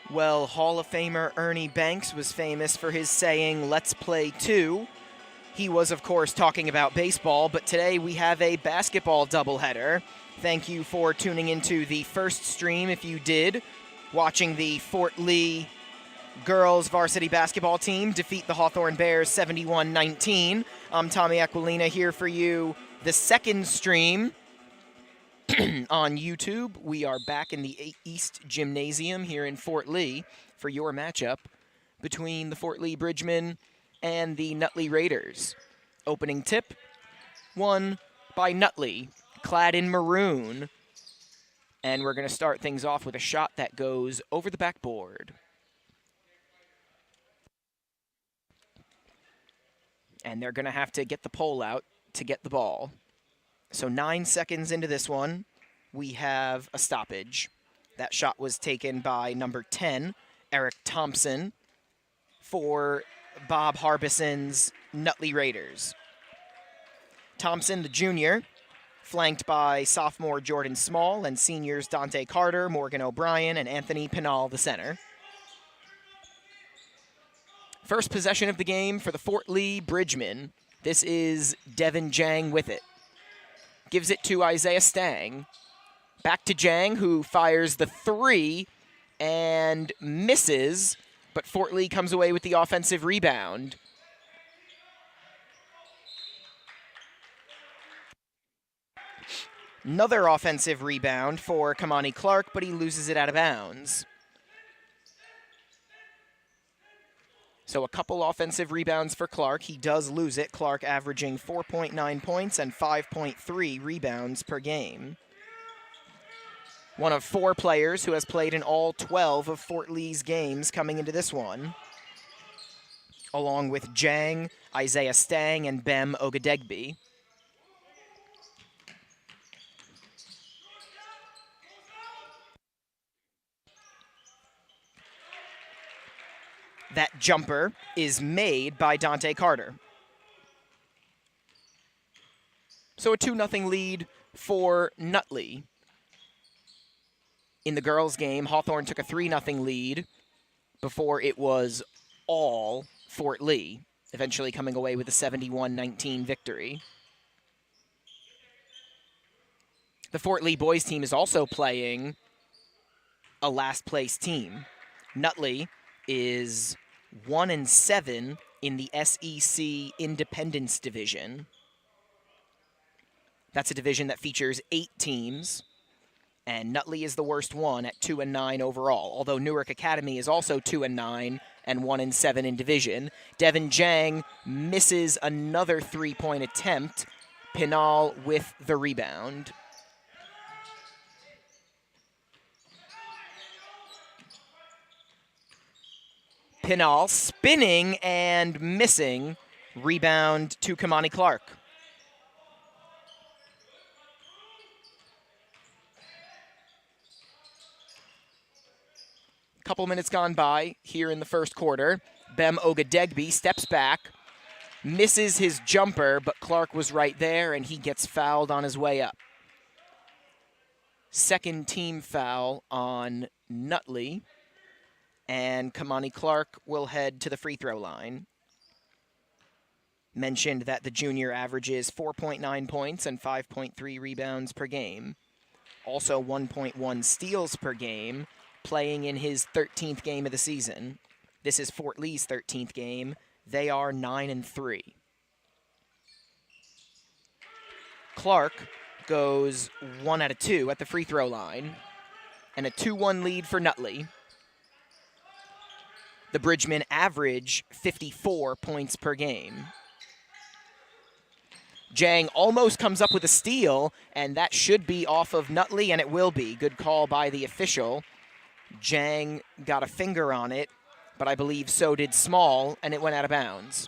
Well, Hall of Famer Ernie Banks was famous for his saying, "Let's play two." He was, of course, talking about baseball, but today we have a basketball doubleheader. Thank you for tuning into the first stream, if you did, watching the Fort Lee girls varsity basketball team defeat the Hawthorne Bears 71-19. I'm Tommy Aquilina here for you. The second stream on YouTube. We are back in the East Gymnasium here in Fort Lee for your matchup between the Fort Lee Bridgemen and the Nutley Raiders. Opening tip, won by Nutley, clad in maroon. And we're going to start things off with a shot that goes over the backboard. And they're going to have to get the pole out to get the ball. So 9 seconds into this one, we have a stoppage. That shot was taken by number 10, Eric Thompson, for Bob Harbison's Nutley Raiders. Thompson, the junior, flanked by sophomore Jordan Small and seniors Dante Carter, Morgan O'Brien, and Anthony Pinal, the center. First possession of the game for the Fort Lee Bridgemen. This is Devin Jang with it. Gives it to Isaiah Stang. Back to Jang, who fires the three and misses, but Fort Lee comes away with the offensive rebound. Another offensive rebound for Kamani Clark, but he loses it out of bounds. So a couple offensive rebounds for Clark. He does lose it. Clark averaging 4.9 points and 5.3 rebounds per game. One of 4 players who has played in all 12 of Fort Lee's games coming into this one, along with Jang, Isaiah Stang, and Bem Ogadegbe. That jumper is made by Dante Carter. So a 2-0 lead for Nutley. In the girls' game, Hawthorne took a 3-0 lead before it was all Fort Lee, eventually coming away with a 71-19 victory. The Fort Lee boys team is also playing a last-place team. Nutley is 1-7 in the SEC Independence Division. That's a division that features 8 teams, and Nutley is the worst one at 2-9 overall, although Newark Academy is also 2-9 and 1-7 in division. Devin Jang misses another three-point attempt. Pinal with the rebound. Pinal spinning and missing. Rebound to Kamani Clark. Couple minutes gone by here in the first quarter. Bem Ogadegbe steps back, misses his jumper, but Clark was right there and he gets fouled on his way up. Second team foul on Nutley. And Kamani Clark will head to the free throw line. Mentioned that the junior averages 4.9 points and 5.3 rebounds per game. Also 1.1 steals per game, playing in his 13th game of the season. This is Fort Lee's 13th game. They are 9-3. Clark goes 1 out of 2 at the free throw line. And a 2-1 lead for Nutley. The Bridgemen average 54 points per game. Jang almost comes up with a steal, and that should be off of Nutley, and it will be. Good call by the official. Jang got a finger on it, but I believe so did Small, and it went out of bounds.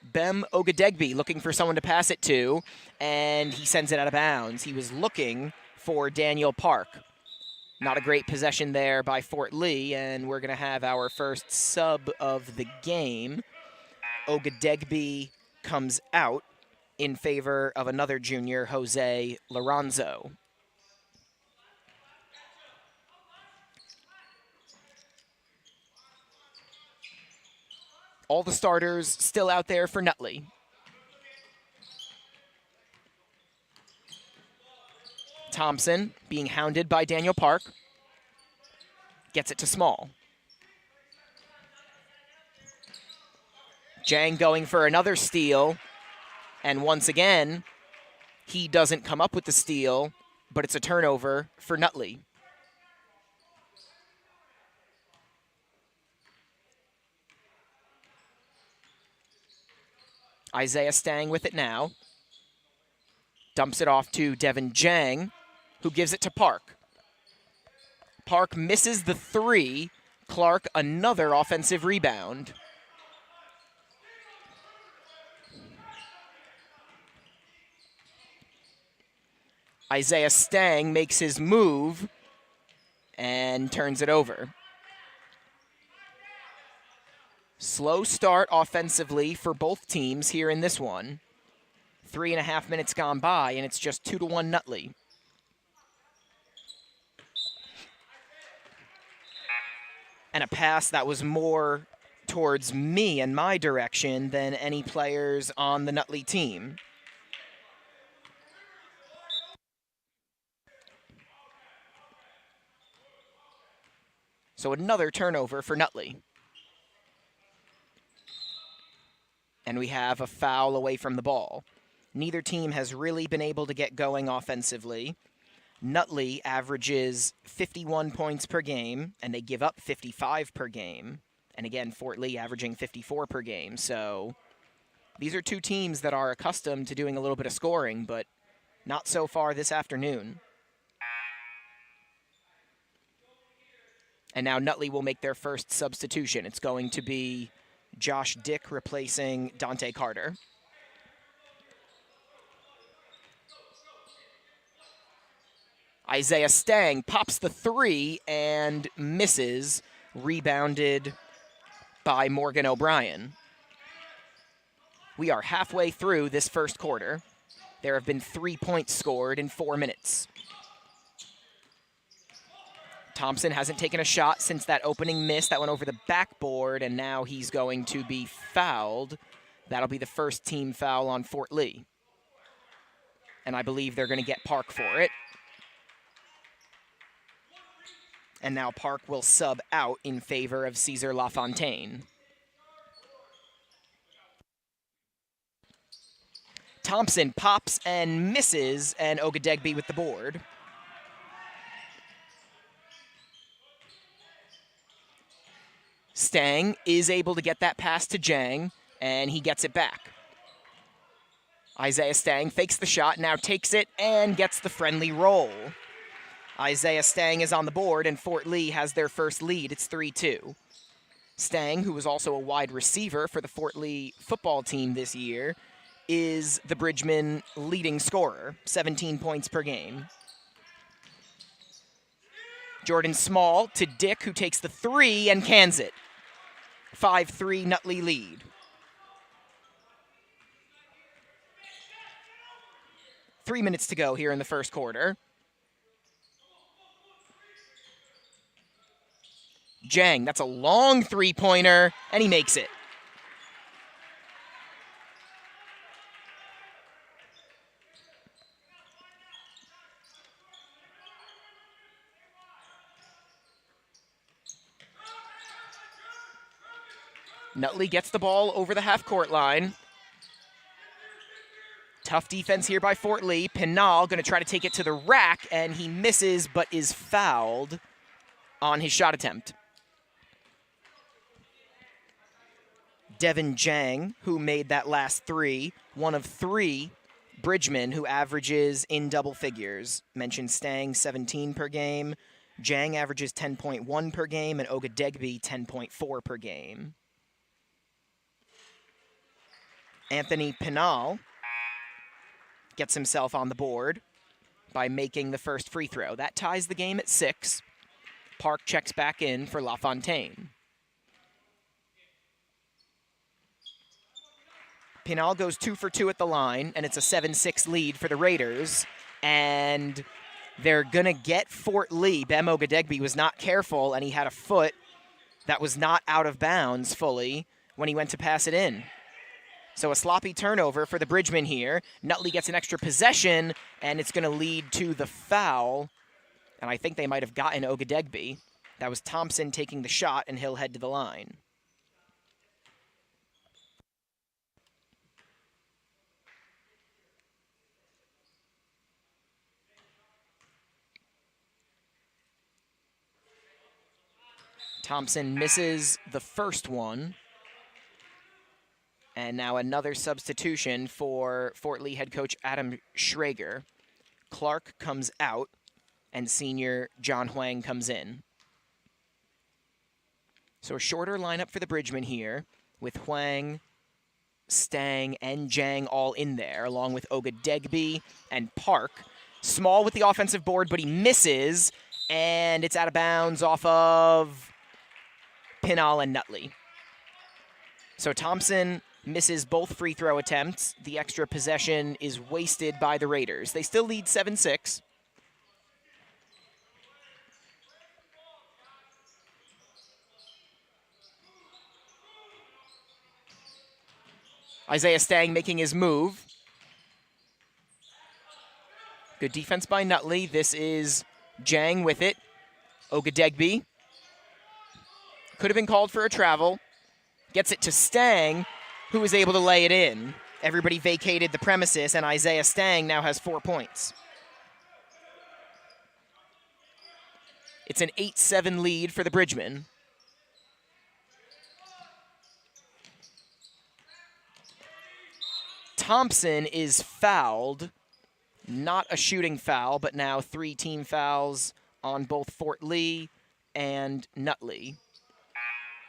Bem Ogadegbe looking for someone to pass it to, and he sends it out of bounds. He was looking for Daniel Park. Not a great possession there by Fort Lee, and we're going to have our first sub of the game. Ogadegbe comes out in favor of another junior, Jose Lorenzo. All the starters still out there for Nutley. Thompson being hounded by Daniel Park. Gets it to Small. Jang going for another steal. And once again, he doesn't come up with the steal, but it's a turnover for Nutley. Isaiah Stang with it now. Dumps it off to Devin Jang, who gives it to Park. Park misses the three. Clark, another offensive rebound. Isaiah Stang makes his move and turns it over. Slow start offensively for both teams here in this one. 3.5 minutes gone by, and it's just 2-1 Nutley. And a pass that was more towards me and my direction than any players on the Nutley team. So another turnover for Nutley. And we have a foul away from the ball. Neither team has really been able to get going offensively. Nutley averages 51 points per game, and they give up 55 per game. And again, Fort Lee averaging 54 per game. So these are two teams that are accustomed to doing a little bit of scoring, but not so far this afternoon. And now Nutley will make their first substitution. It's going to be Josh Dick replacing Dante Carter. Isaiah Stang pops the three and misses, rebounded by Morgan O'Brien. We are halfway through this first quarter. There have been 3 points scored in 4 minutes. Thompson hasn't taken a shot since that opening miss that went over the backboard, and now he's going to be fouled. That'll be the first team foul on Fort Lee. And I believe they're going to get Park for it. And now Park will sub out in favor of Cesar LaFontaine. Thompson pops and misses, and Ogadegbe with the board. Stang is able to get that pass to Jang, and he gets it back. Isaiah Stang fakes the shot, now takes it, and gets the friendly roll. Isaiah Stang is on the board, and Fort Lee has their first lead. It's 3-2. Stang, who was also a wide receiver for the Fort Lee football team this year, is the Bridgman leading scorer, 17 points per game. Jordan Small to Dick, who takes the three and cans it. 5-3 Nutley lead. Three minutes to go here in the first quarter. Jang, that's a long three-pointer, and he makes it. Nutley gets the ball over the half-court line. Tough defense here by Fort Lee. Pinal going to try to take it to the rack, and he misses but is fouled on his shot attempt. Devin Jang, who made that last three, one of three Bridgman who averages in double figures. Mentioned Stang, 17 per game. Jang averages 10.1 per game, and Ogadegbe, 10.4 per game. Anthony Pinal gets himself on the board by making the first free throw. That ties the game at 6. Park checks back in for LaFontaine. Pinal goes 2 for 2 at the line, and it's a 7-6 lead for the Raiders. And they're going to get Fort Lee. Bem Ogadegbe was not careful, and he had a foot that was not out of bounds fully when he went to pass it in. So a sloppy turnover for the Bridgemen here. Nutley gets an extra possession, and it's going to lead to the foul. And I think they might have gotten Ogadegbe. That was Thompson taking the shot, and he'll head to the line. Thompson misses the first one. And now another substitution for Fort Lee head coach Adam Schrager. Clark comes out, and senior John Huang comes in. So a shorter lineup for the Bridgemen here, with Huang, Stang, and Jang all in there, along with Ogadegbe and Park. Small with the offensive board, but he misses, and it's out of bounds off of Pinal and Nutley. So Thompson misses both free throw attempts. The extra possession is wasted by the Raiders. They still lead 7-6. Isaiah Stang making his move. Good defense by Nutley. This is Jang with it. Ogadegbe. Could have been called for a travel. Gets it to Stang, who is able to lay it in. Everybody vacated the premises, and Isaiah Stang now has 4 points. It's an 8-7 lead for the Bridgemen. Thompson is fouled. Not a shooting foul, but now 3 team fouls on both Fort Lee and Nutley.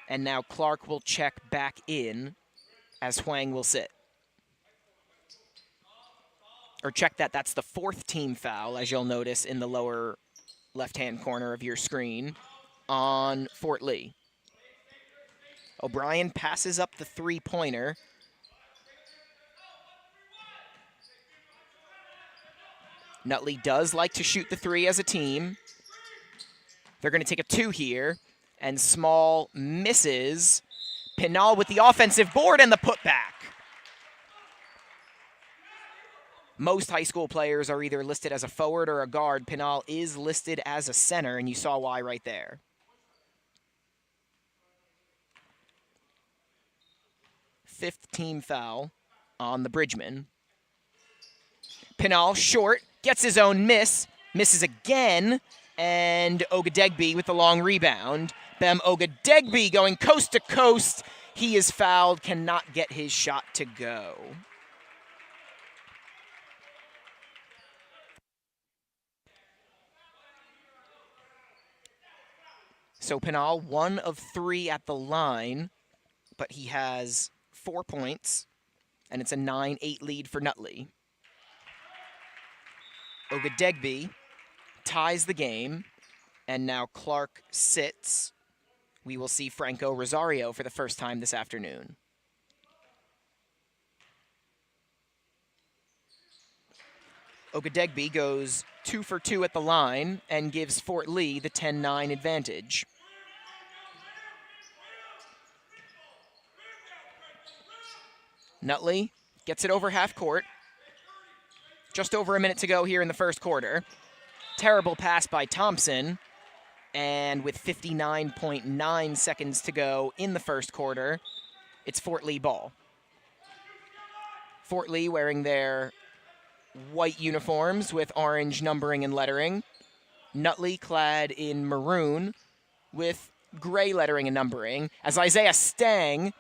And now Clark will check back in as Huang will sit. Or check that, that's the 4th team foul, as you'll notice in the lower left-hand corner of your screen, on Fort Lee. O'Brien passes up the three-pointer. Nutley does like to shoot the three as a team. They're going to take a 2 here, and Small misses. Pinal with the offensive board and the putback. Most high school players are either listed as a forward or a guard. Pinal is listed as a center, and you saw why right there. Fifth team foul on the Bridgemen. Pinal short, gets his own miss, misses again, and Ogadegbe with the long rebound. Bem Ogadegbe going coast to coast. He is fouled, cannot get his shot to go. So Pinal, 1 of 3 at the line, but he has 4 points, and it's a 9-8 lead for Nutley. Ogadegbe ties the game, and now Clark sits. We will see Franco Rosario for the first time this afternoon. Ogadegbe goes 2 for 2 at the line and gives Fort Lee the 10-9 advantage. Nutley gets it over half court. Just over a minute to go here in the first quarter. Terrible pass by Thompson. And with 59.9 seconds to go in the first quarter, it's Fort Lee ball. Fort Lee wearing their white uniforms with orange numbering and lettering. Nutley clad in maroon with gray lettering and numbering. As Isaiah Stang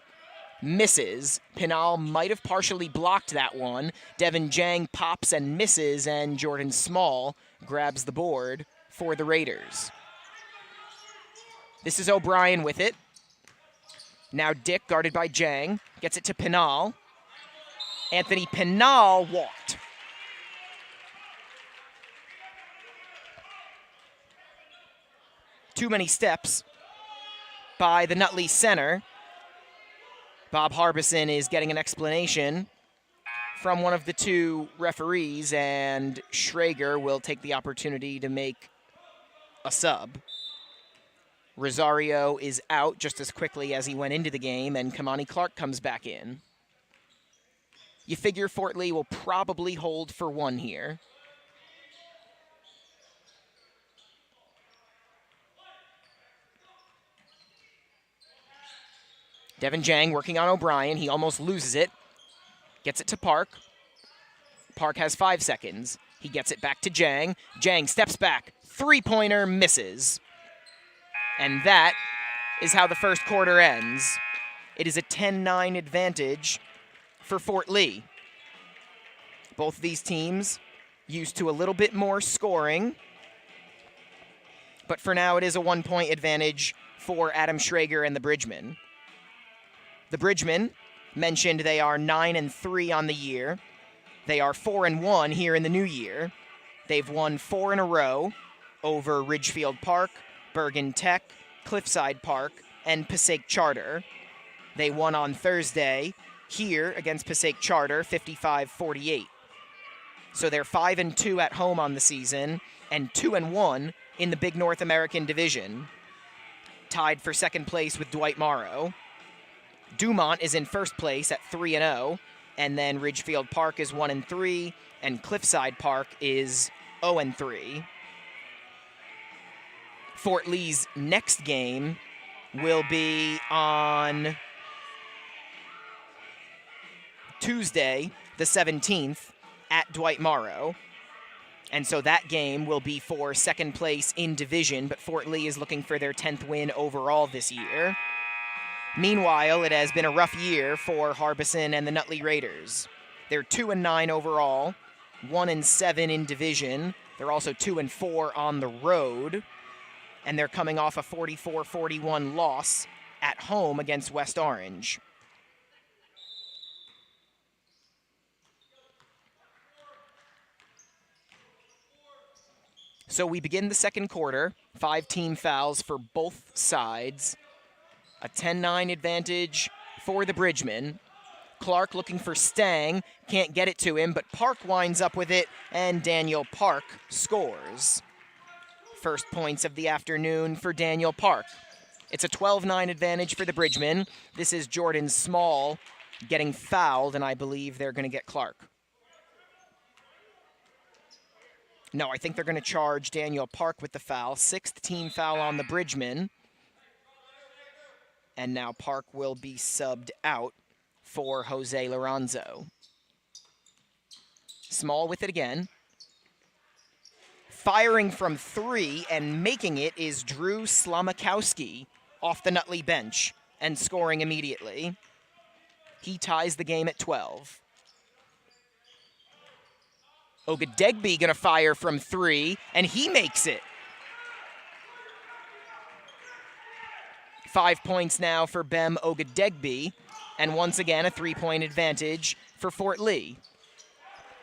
misses, Pinal might have partially blocked that one. Devin Jang pops and misses, and Jordan Small grabs the board for the Raiders. This is O'Brien with it. Now Dick, guarded by Jang, gets it to Pinal. Anthony Pinal walked. Too many steps by the Nutley center. Bob Harbison is getting an explanation from one of the 2 referees, and Schrager will take the opportunity to make a sub. Rosario is out just as quickly as he went into the game, and Kamani Clark comes back in. You figure Fort Lee will probably hold for one here. Devin Jang working on O'Brien. He almost loses it. Gets it to Park. Park has 5 seconds. He gets it back to Jang. Jang steps back. Three-pointer misses. And that is how the first quarter ends. It is a 10-9 advantage for Fort Lee. Both of these teams used to a little bit more scoring. But for now, it is a 1-point advantage for Adam Schrager and the Bridgemen. The Bridgemen mentioned they are 9-3 on the year. They are 4-1 here in the new year. They've won 4 in a row over Ridgefield Park, Bergen Tech, Cliffside Park, and Passaic Charter. They won on Thursday here against Passaic Charter, 55-48. So they're 5-2 at home on the season and 2-1 in the Big North American Division, tied for second place with Dwight Morrow. Dumont is in first place at 3-0, and then Ridgefield Park is 1-3, and Cliffside Park is 0-3. Fort Lee's next game will be on Tuesday, the 17th, at Dwight Morrow. And so that game will be for second place in division, but Fort Lee is looking for their 10th win overall this year. Meanwhile, it has been a rough year for Harbison and the Nutley Raiders. They're 2-9 overall, 1-7 in division. They're also 2-4 on the road, and they're coming off a 44-41 loss at home against West Orange. So we begin the second quarter, 5 team fouls for both sides. A 10-9 advantage for the Bridgemen. Clark looking for Stang, can't get it to him, but Park winds up with it, and Daniel Park scores. First points of the afternoon for Daniel Park. It's a 12-9 advantage for the Bridgemen. This is Jordan Small getting fouled, and I believe they're going to get Clark. No, I think they're going to charge Daniel Park with the foul. 6th team foul on the Bridgemen. And now Park will be subbed out for Jose Lorenzo. Small with it again. Firing from 3 and making it is Drew Slamakowski off the Nutley bench and scoring immediately. He ties the game at 12. Ogadegbe gonna fire from 3, and he makes it. 5 points now for Bem Ogadegbe, and once again a 3-point advantage for Fort Lee.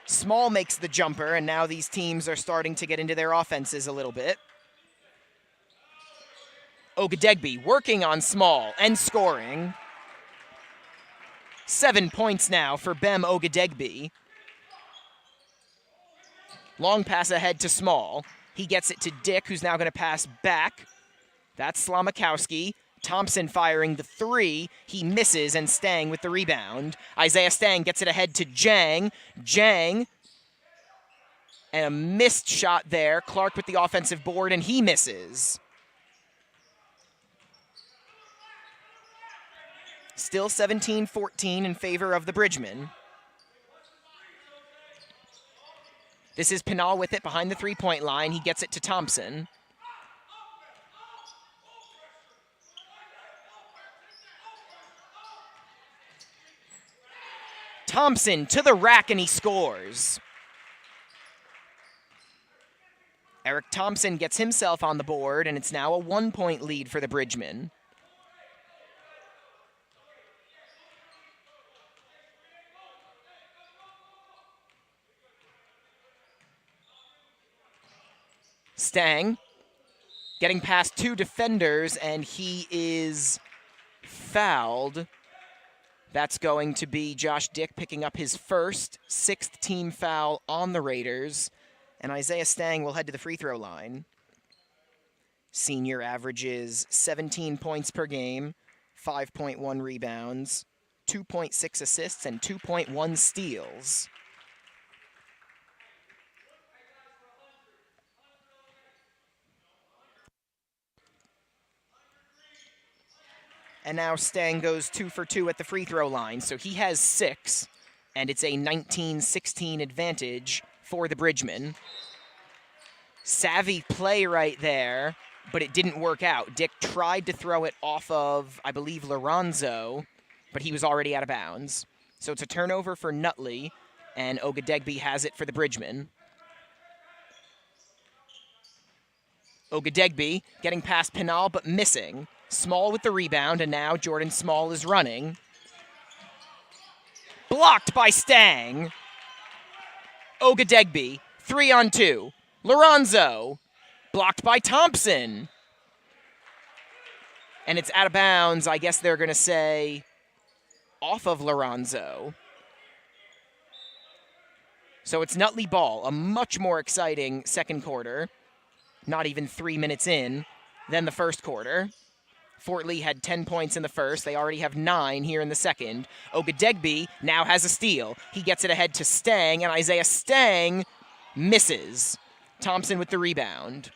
Small makes the jumper, and now these teams are starting to get into their offenses a little bit. Ogadegbe working on Small and scoring. 7 points now for Bem Ogadegbe. Long pass ahead to Small. He gets it to Dick, who's now going to pass back. That's Slamakowski. Thompson firing the 3. He misses, and Stang with the rebound. Isaiah Stang gets it ahead to Jang. Jang. And a missed shot there. Clark with the offensive board, and he misses. Still 17-14 in favor of the Bridgemen. This is Pinal with it behind the 3-point line. He gets it to Thompson. Thompson to the rack, and he scores. Eric Thompson gets himself on the board, and it's now a 1-point lead for the Bridgemen. Stang getting past 2 defenders, and he is fouled. That's going to be Josh Dick picking up his first 6th team foul on the Raiders, and Isaiah Stang will head to the free throw line. Senior averages 17 points per game, 5.1 rebounds, 2.6 assists, and 2.1 steals. And now Stang goes 2 for 2 at the free throw line, so he has 6, and it's a 19-16 advantage for the Bridgemen. Savvy play right there, but it didn't work out. Dick tried to throw it off of, I believe, Lorenzo, but he was already out of bounds. So it's a turnover for Nutley, and Ogadegbe has it for the Bridgemen. Ogadegbe getting past Pinal, but missing. Small with the rebound, and now Jordan Small is running. Blocked by Stang. Ogadegbe, 3-on-2. Lorenzo, blocked by Thompson. And it's out of bounds. I guess they're going to say off of Lorenzo. So it's Nutley ball, a much more exciting second quarter. Not even 3 minutes in than the first quarter. Fort Lee had 10 points in the first. They already have 9 here in the second. Ogadegbe now has a steal. He gets it ahead to Stang, and Isaiah Stang misses. Thompson with the rebound.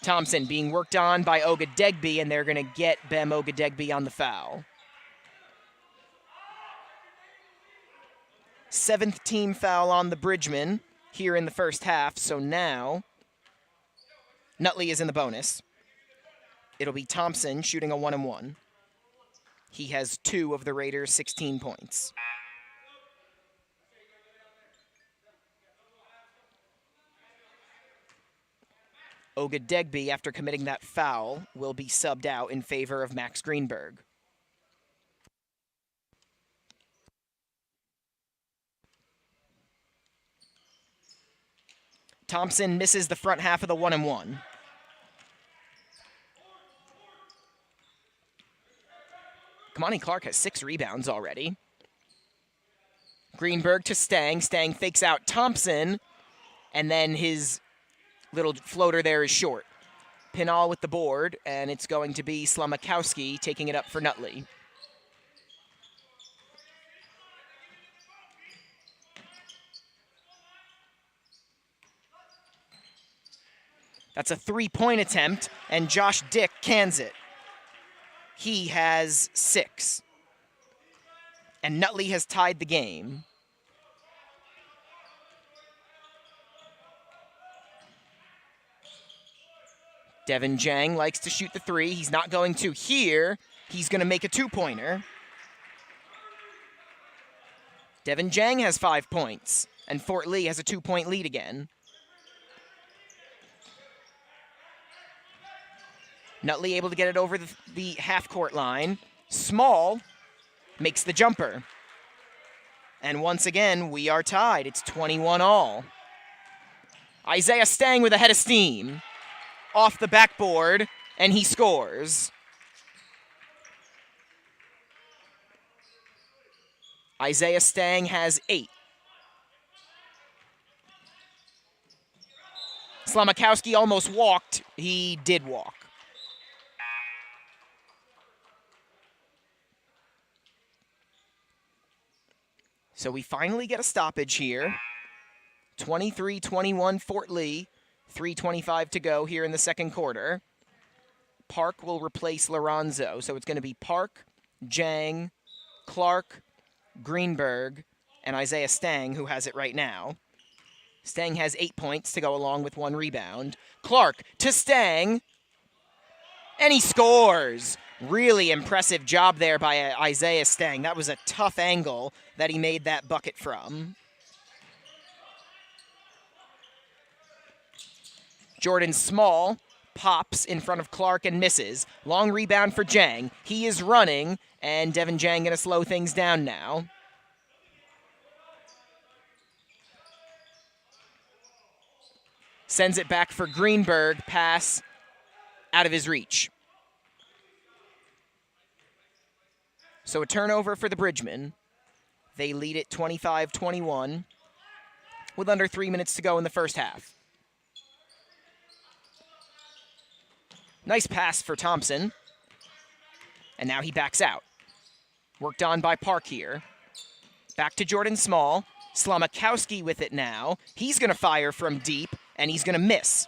Thompson being worked on by Ogadegbe, and they're going to get Bem Ogadegbe on the foul. 7th team foul on the Bridgemen here in the first half, so now Nutley is in the bonus. It'll be Thompson shooting a 1-and-1. He has 2 of the Raiders' 16 points. Ogadegbe, after committing that foul, will be subbed out in favor of Max Greenberg. Thompson misses the front half of the 1-and-1. Kamani Clark has 6 rebounds already. Greenberg to Stang. Stang fakes out Thompson, and then his little floater there is short. Pinal with the board, and it's going to be Slamakowski taking it up for Nutley. That's a 3-point attempt, and Josh Dick cans it. He has 6. And Nutley has tied the game. Devin Jang likes to shoot the 3. He's not going to here. He's going to make a 2-pointer. Devin Jang has 5 points, and Fort Lee has a 2-point lead again. Nutley able to get it over the half-court line. Small makes the jumper. And once again, we are tied. It's 21-all. Isaiah Stang with a head of steam. Off the backboard, and he scores. Isaiah Stang has 8. Slamakowski almost walked. He did walk. So we finally get a stoppage here. 23-21 Fort Lee. 3:25 to go here in the second quarter. Park will replace Lorenzo. So it's going to be Park, Jang, Clark, Greenberg, and Isaiah Stang, who has it right now. Stang has 8 points to go along with 1 rebound. Clark to Stang, and he scores. Really impressive job there by Isaiah Stang. That was a tough angle that he made that bucket from. Jordan Small pops in front of Clark and misses. Long rebound for Jang. He is running, and Devin Jang going to slow things down now. Sends it back for Greenberg. Pass out of his reach. So a turnover for the Bridgemen. They lead it 25-21. with under 3 minutes to go in the first half. Nice pass for Thompson. And now he backs out. Worked on by Park here. Back to Jordan Small. Slamakowski with it now. He's going to fire from deep, and he's going to miss.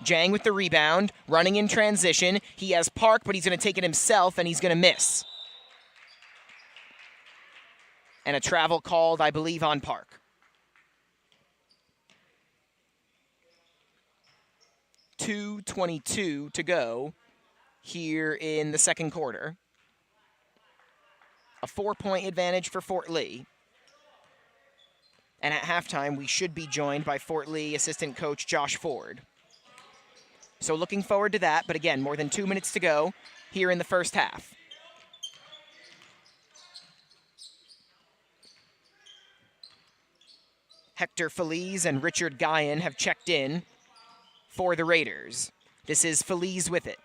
Jang with the rebound, running in transition. He has Park, but he's going to take it himself, and he's going to miss. And a travel called, I believe, on Park. 2:22 to go here in the second quarter. A 4-point advantage for Fort Lee. And at halftime, we should be joined by Fort Lee assistant coach Josh Ford. So looking forward to that, but again, more than 2 minutes to go here in the first half. Hector Feliz and Richard Guyan have checked in for the Raiders. This is Feliz with it.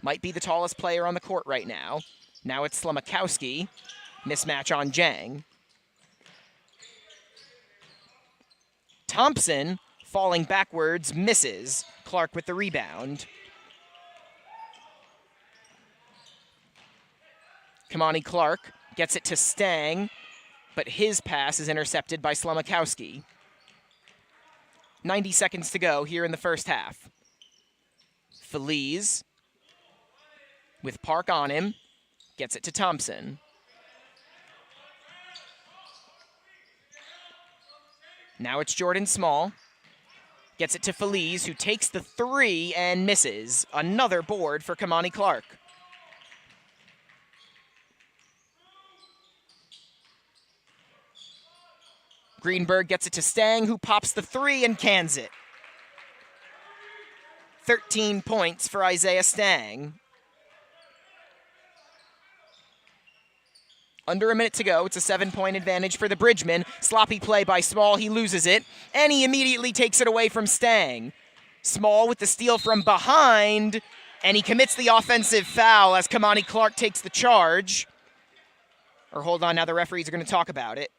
Might be the tallest player on the court right now. Now it's Slamakowski. Mismatch on Jang. Thompson, falling backwards, misses. Clark with the rebound. Kamani Clark gets it to Stang, but his pass is intercepted by Slamakowski. 90 seconds to go here in the first half. Feliz, with Park on him, gets it to Thompson. Now it's Jordan Small. Gets it to Feliz, who takes the three and misses. Another board for Kamani Clark. Greenberg gets it to Stang, who pops the three and cans it. 13 points for Isaiah Stang. Under a minute to go. It's a 7-point advantage for the Bridgemen. Sloppy play by Small. He loses it, and he immediately takes it away from Stang. Small with the steal from behind, and he commits the offensive foul as Kamani Clark takes the charge. Or hold on, now the referees are going to talk about it.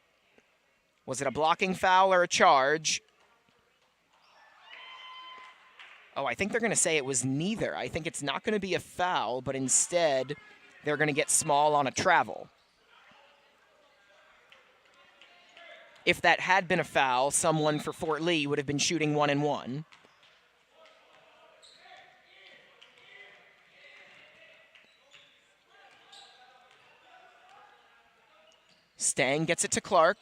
Was it a blocking foul or a charge? Oh, I think they're going to say it was neither. I think it's not going to be a foul, but instead they're going to get Small on a travel. If that had been a foul, someone for Fort Lee would have been shooting 1-and-1. Stang gets it to Clark.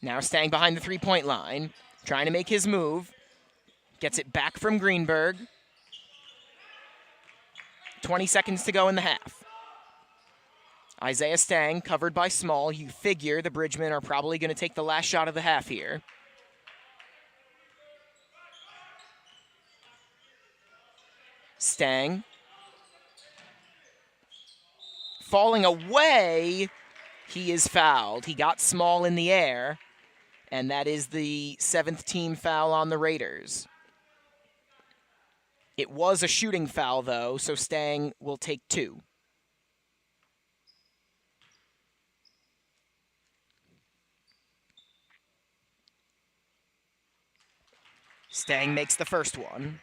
Now Stang behind the three-point line, trying to make his move. Gets it back from Greenberg. 20 seconds to go in the half. Isaiah Stang covered by Small. You figure the Bridgemen are probably going to take the last shot of the half here. Stang. Falling away. He is fouled. He got Small in the air, and that is the 7th team foul on the Raiders. It was a shooting foul, though, so Stang will take 2. Stang makes the first one.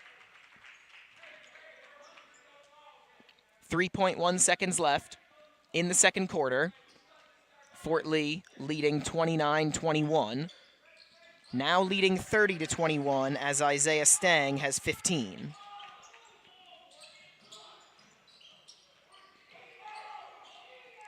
3.1 seconds left in the second quarter. Fort Lee leading 29-21. Now leading 30-21 as Isaiah Stang has 15.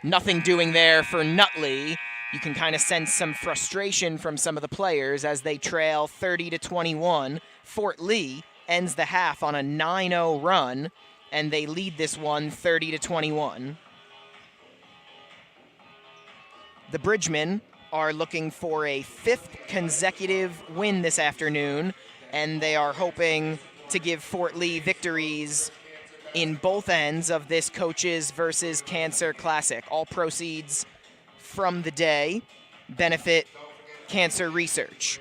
Nothing doing there for Nutley. You can kind of sense some frustration from some of the players as they trail 30-21. Fort Lee ends the half on a 9-0 run, and they lead this one 30-21. The Bridgemen are looking for a 5th consecutive win this afternoon, and they are hoping to give Fort Lee victories in both ends of this Coaches versus Cancer Classic. All proceeds from the day benefit cancer research.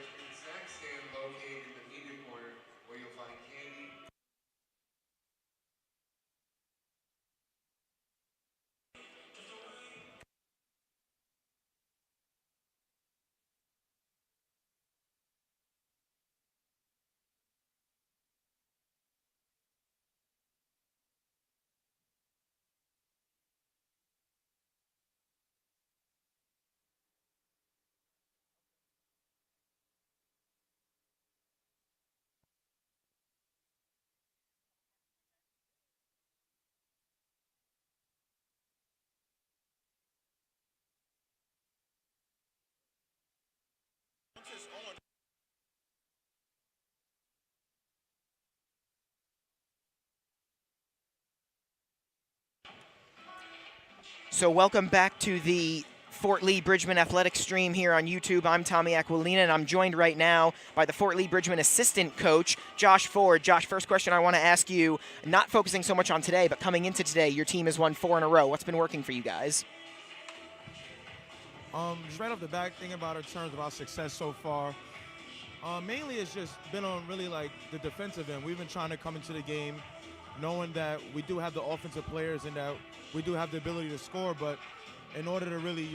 So welcome back to the Fort Lee Bridgman Athletic stream here on YouTube. I'm Tommy Aquilina, and I'm joined right now by the Fort Lee Bridgman assistant coach, Josh Ford. Josh, first question I want to ask you, not focusing so much on today, but coming into today, your team has won 4 in a row. What's been working for you guys? Just right off the bat, thinking about in terms of our success so far, mainly it's just been on really like the defensive end. We've been trying to come into the game knowing that we do have the offensive players and that we do have the ability to score, but in order to really,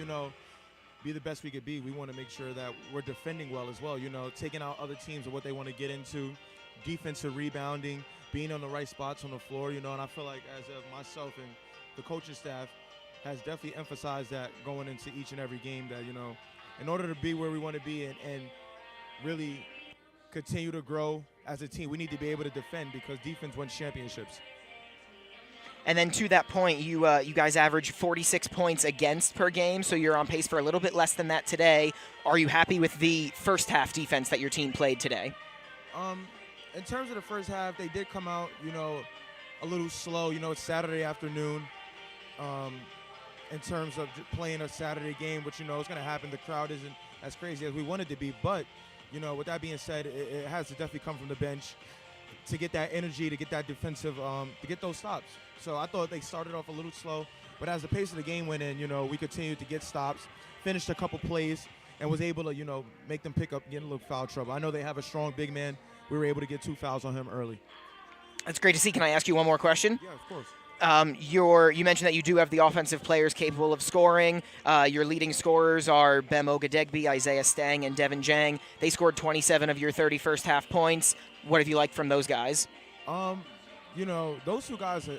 be the best we could be, we want to make sure that we're defending well as well, taking out other teams and what they want to get into, defensive rebounding, being on the right spots on the floor, and I feel like as of myself and the coaching staff has definitely emphasized that going into each and every game that, in order to be where we want to be and really continue to grow as a team, we need to be able to defend because defense wins championships. And then to that point, you guys average 46 points against per game, so you're on pace for a little bit less than that today. Are you happy with the first half defense that your team played today? In terms of the first half, they did come out, a little slow. It's Saturday afternoon. In terms of playing a Saturday game, which, is going to happen. The crowd isn't as crazy as we want it to be. But, with that being said, it has to definitely come from the bench to get that energy, to get that defensive, to get those stops. So I thought they started off a little slow. But as the pace of the game went in, we continued to get stops, finished a couple plays, and was able to, make them pick up, get a little foul trouble. I know they have a strong big man. We were able to get 2 fouls on him early. That's great to see. Can I ask you one more question? Yeah, of course. You mentioned that you do have the offensive players capable of scoring. Your leading scorers are Bem Ogadegbe, Isaiah Stang, and Devin Jang. They scored 27 of your 30 first half points. What have you liked from those guys? Those 2 guys are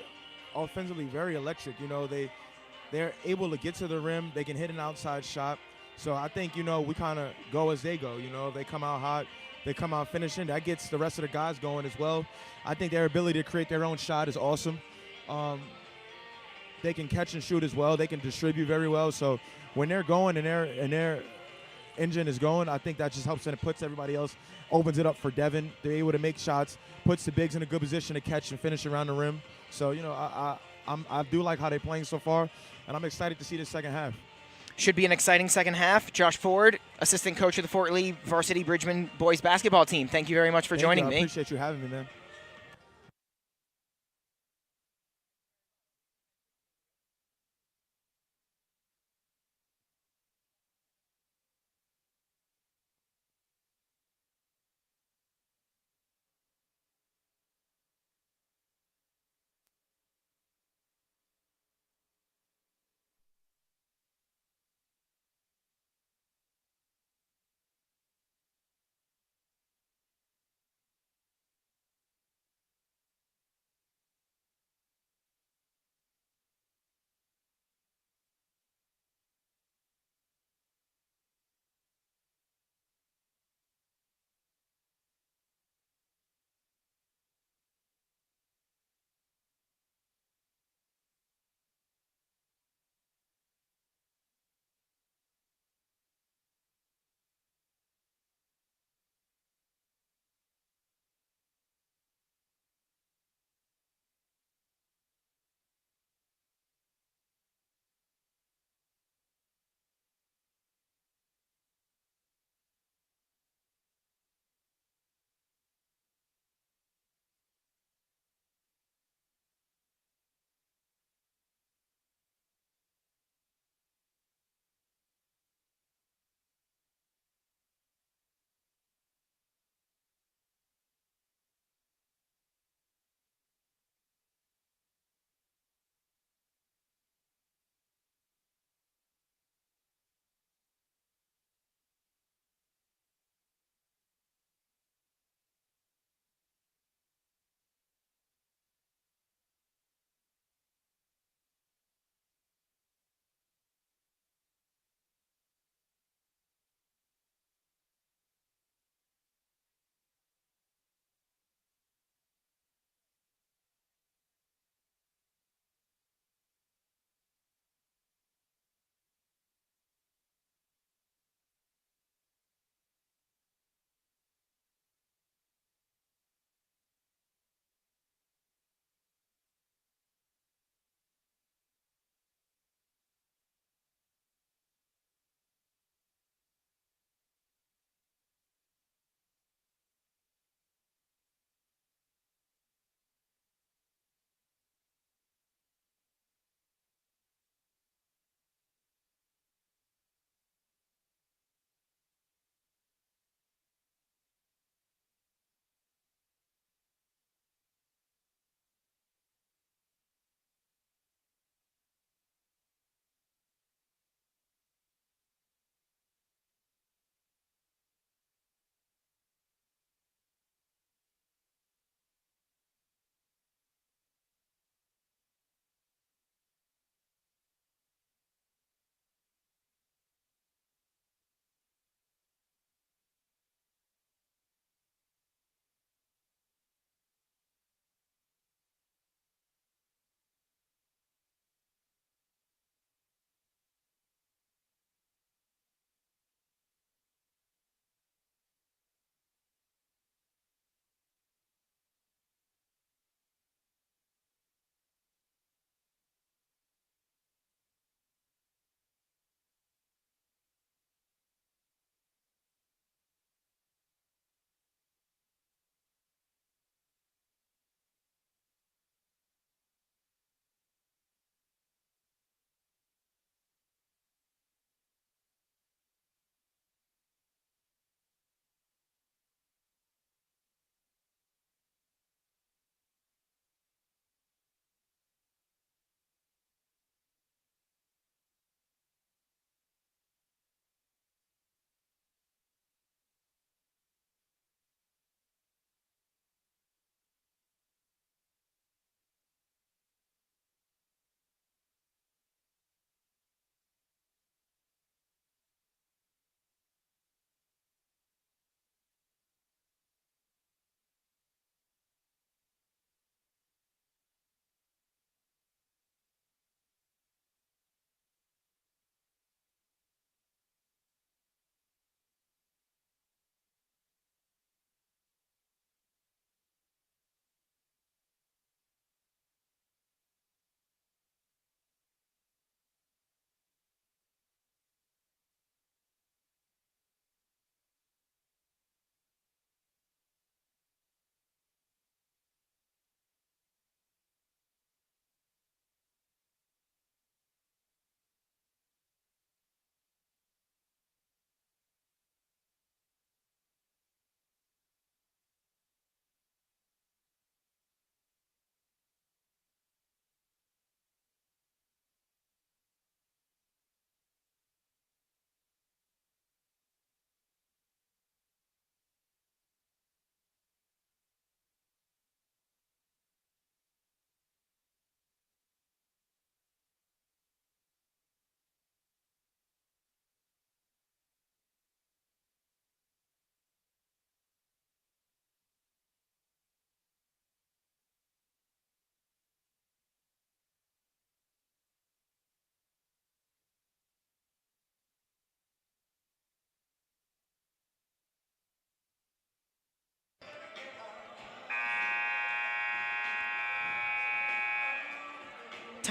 offensively very electric. They're able to get to the rim. They can hit an outside shot. So I think, we kind of go as they go. They come out hot. They come out finishing. That gets the rest of the guys going as well. I think their ability to create their own shot is awesome. They can catch and shoot as well. They can distribute very well. So when they're going and their engine is going, I think that just helps and it puts everybody else, opens it up for Devin. They're able to make shots, puts the bigs in a good position to catch and finish around the rim. So, I do like how they're playing so far, and I'm excited to see the second half. Should be an exciting second half. Josh Ford, assistant coach of the Fort Lee Varsity Bridgman boys basketball team. Thank you very much for joining me. I appreciate you having me, man.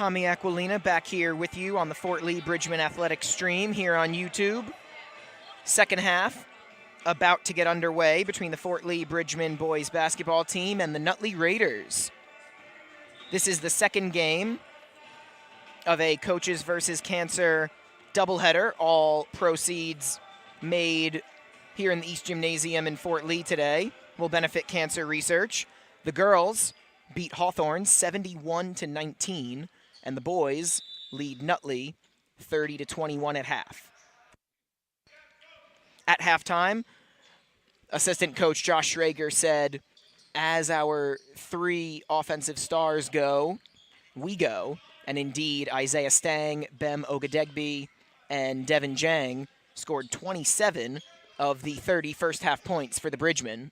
Tommy Aquilina back here with you on the Fort Lee Bridgman Athletics stream here on YouTube. Second half about to get underway between the Fort Lee Bridgman boys basketball team and the Nutley Raiders. This is the second game of a Coaches versus Cancer doubleheader. All proceeds made here in the East Gymnasium in Fort Lee today will benefit cancer research. The girls beat Hawthorne 71-19, and the boys lead Nutley 30-21 at half. At halftime, assistant coach Josh Schrager said, as our three offensive stars go, we go. And indeed, Isaiah Stang, Bem Ogadegbe, and Devin Jang scored 27 of the 30 first-half points for the Bridgmen.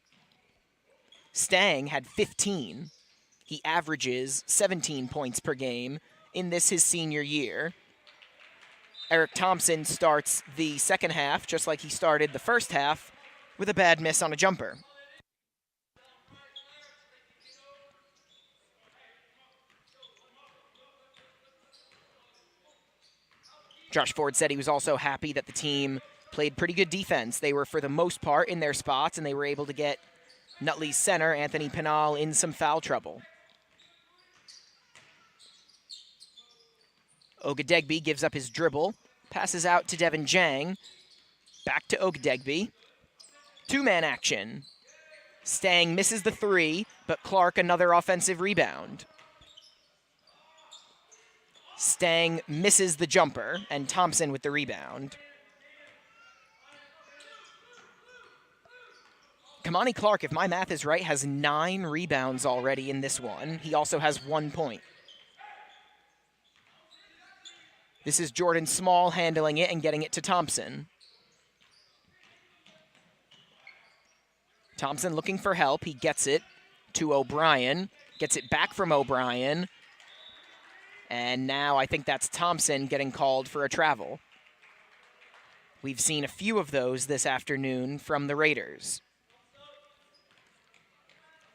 Stang had 15. He averages 17 points per game in this his senior year. Eric Thompson starts the second half, just like he started the first half, with a bad miss on a jumper. Josh Ford said he was also happy that the team played pretty good defense. They were, for the most part, in their spots, and they were able to get Nutley's center, Anthony Pinal, in some foul trouble. Ogadegbe gives up his dribble, passes out to Devin Jang, back to Ogadegbe. Two-man action. Stang misses the three, but Clark another offensive rebound. Stang misses the jumper, and Thompson with the rebound. Kamani Clark, if my math is right, has 9 rebounds already in this one. He also has 1 point. This is Jordan Small handling it and getting it to Thompson. Thompson looking for help. He gets it to O'Brien. Gets it back from O'Brien. And now I think that's Thompson getting called for a travel. We've seen a few of those this afternoon from the Raiders.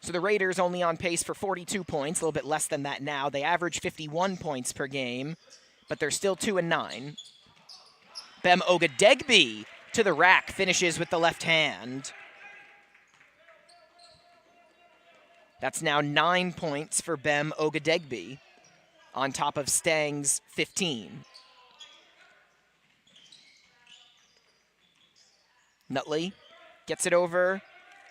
So the Raiders only on pace for 42 points, a little bit less than that now. They average 51 points per game, but they're still 2-9. Bem Ogadegbe to the rack, finishes with the left hand. That's now 9 points for Bem Ogadegbe, on top of Stang's 15. Nutley gets it over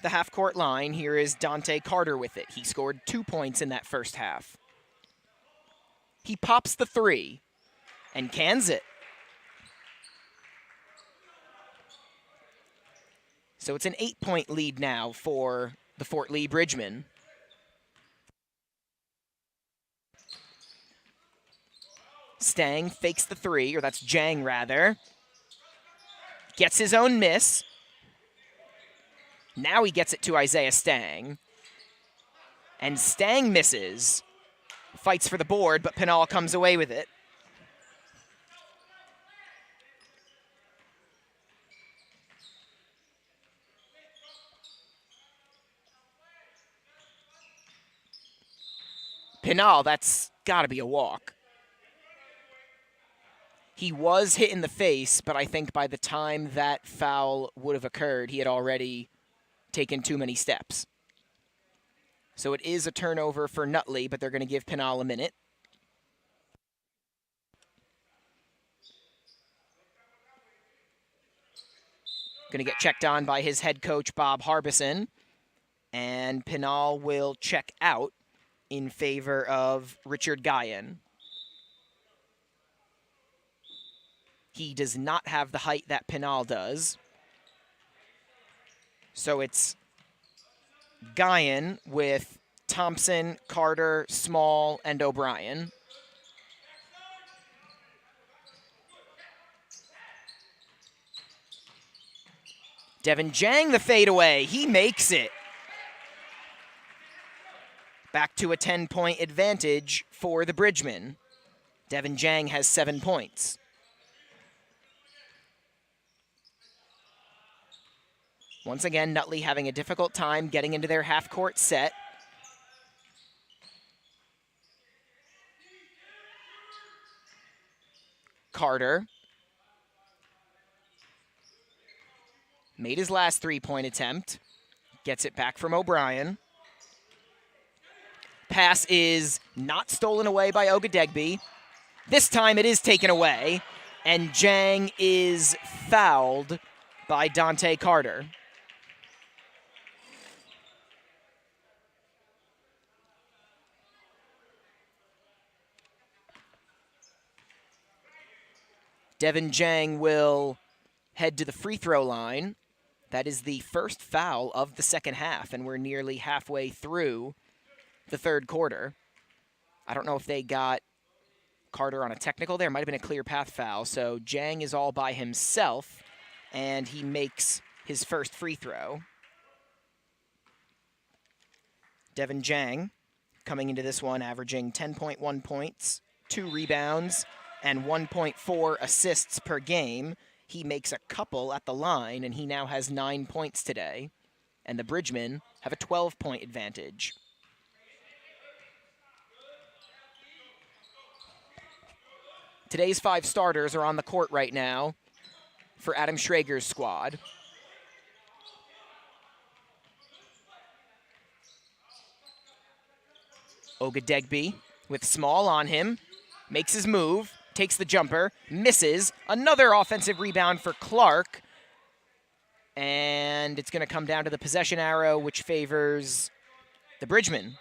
the half-court line. Here is Dante Carter with it. He scored 2 points in that first half. He pops the three and cans it. So it's an 8-point lead now for the Fort Lee Bridgmen. Stang fakes the three, or that's Jang rather. Gets his own miss. Now he gets it to Isaiah Stang. And Stang misses. Fights for the board, but Pinal comes away with it. Pinal, that's gotta be a walk. He was hit in the face, but I think by the time that foul would have occurred, he had already taken too many steps. So it is a turnover for Nutley, but they're going to give Pinal a minute. Going to get checked on by his head coach, Bob Harbison. And Pinal will check out in favor of Richard Guyan. He does not have the height that Pinal does. So it's Guyan with Thompson, Carter, Small, and O'Brien. Devin Jang, the fadeaway. He makes it. Back to a 10-point advantage for the Bridgmen. Devin Jang has 7 points. Once again, Nutley having a difficult time getting into their half-court set. Carter made his last three-point attempt. Gets it back from O'Brien. Pass is not stolen away by Ogadegbe. This time it is taken away, and Jang is fouled by Dante Carter. Devin Jang will head to the free throw line. That is the first foul of the second half, and we're nearly halfway through the third quarter. I don't know if they got Carter on a technical. There might have been a clear path foul. So Jang is all by himself, and he makes his first free throw. Devin Jang coming into this one averaging 10.1 points, 2 rebounds, and 1.4 assists per game. He makes a couple at the line, and he now has 9 points today. And the Bridgemen have a 12-point advantage. Today's 5 starters are on the court right now for Adam Schrager's squad. Ogadegbe with Small on him, makes his move, takes the jumper, misses. Another offensive rebound for Clark. And it's going to come down to the possession arrow, which favors the Bridgemen.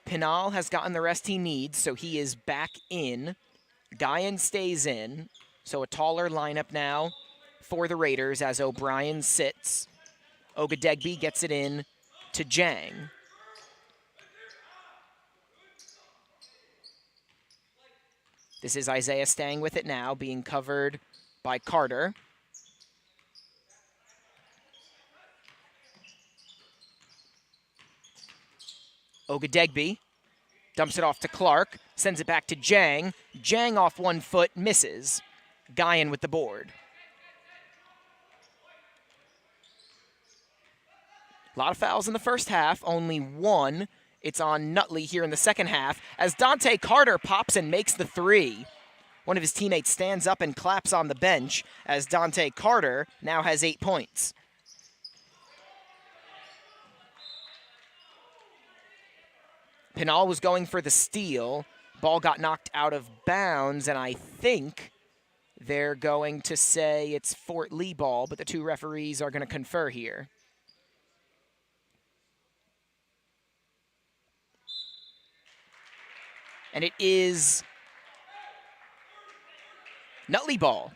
Pinal has gotten the rest he needs, so he is back in. Guyan stays in, so a taller lineup now for the Raiders as O'Brien sits. Ogadegbe gets it in to Jang. This is Isaiah staying with it now, being covered by Carter. Ogadegbe dumps it off to Clark, sends it back to Jang. Jang off 1 foot, misses. Guyan with the board. A lot of fouls in the first half, only 1. It's on Nutley here in the second half as Dante Carter pops and makes the 3. One of his teammates stands up and claps on the bench as Dante Carter now has 8 points. Pinal was going for the steal. Ball got knocked out of bounds, and I think they're going to say it's Fort Lee ball, but the 2 referees are going to confer here. And it is Nutley ball.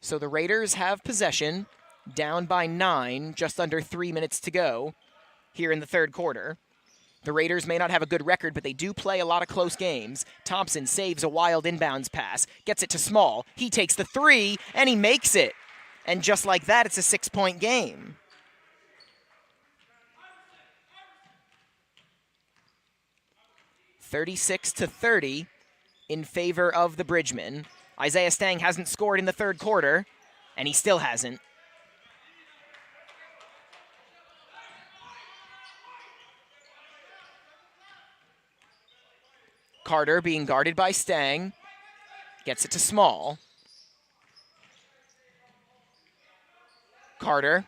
So the Raiders have possession, down by 9, just under 3 minutes to go here in the third quarter. The Raiders may not have a good record, but they do play a lot of close games. Thompson saves a wild inbounds pass, gets it to Small. He takes the 3, and he makes it. And just like that, it's a 6-point game. (36-30) in favor of the Bridgemen. Isaiah Stang hasn't scored in the third quarter, and he still hasn't. Carter being guarded by Stang. Gets it to Small. Carter.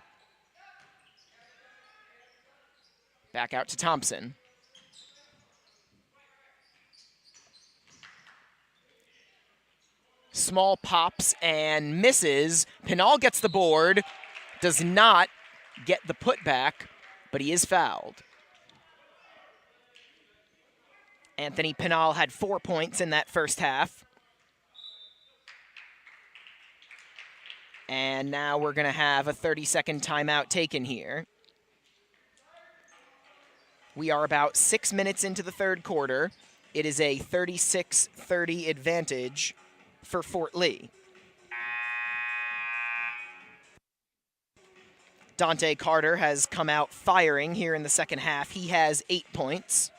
Back out to Thompson. Small pops and misses. Pinal gets the board. Does not get the putback, but he is fouled. Anthony Pinal had 4 points in that first half. And now we're going to have a 30-second timeout taken here. We are about 6 minutes into the third quarter. It is a 36-30 advantage for Fort Lee. Dante Carter has come out firing here in the second half. He has 8 points.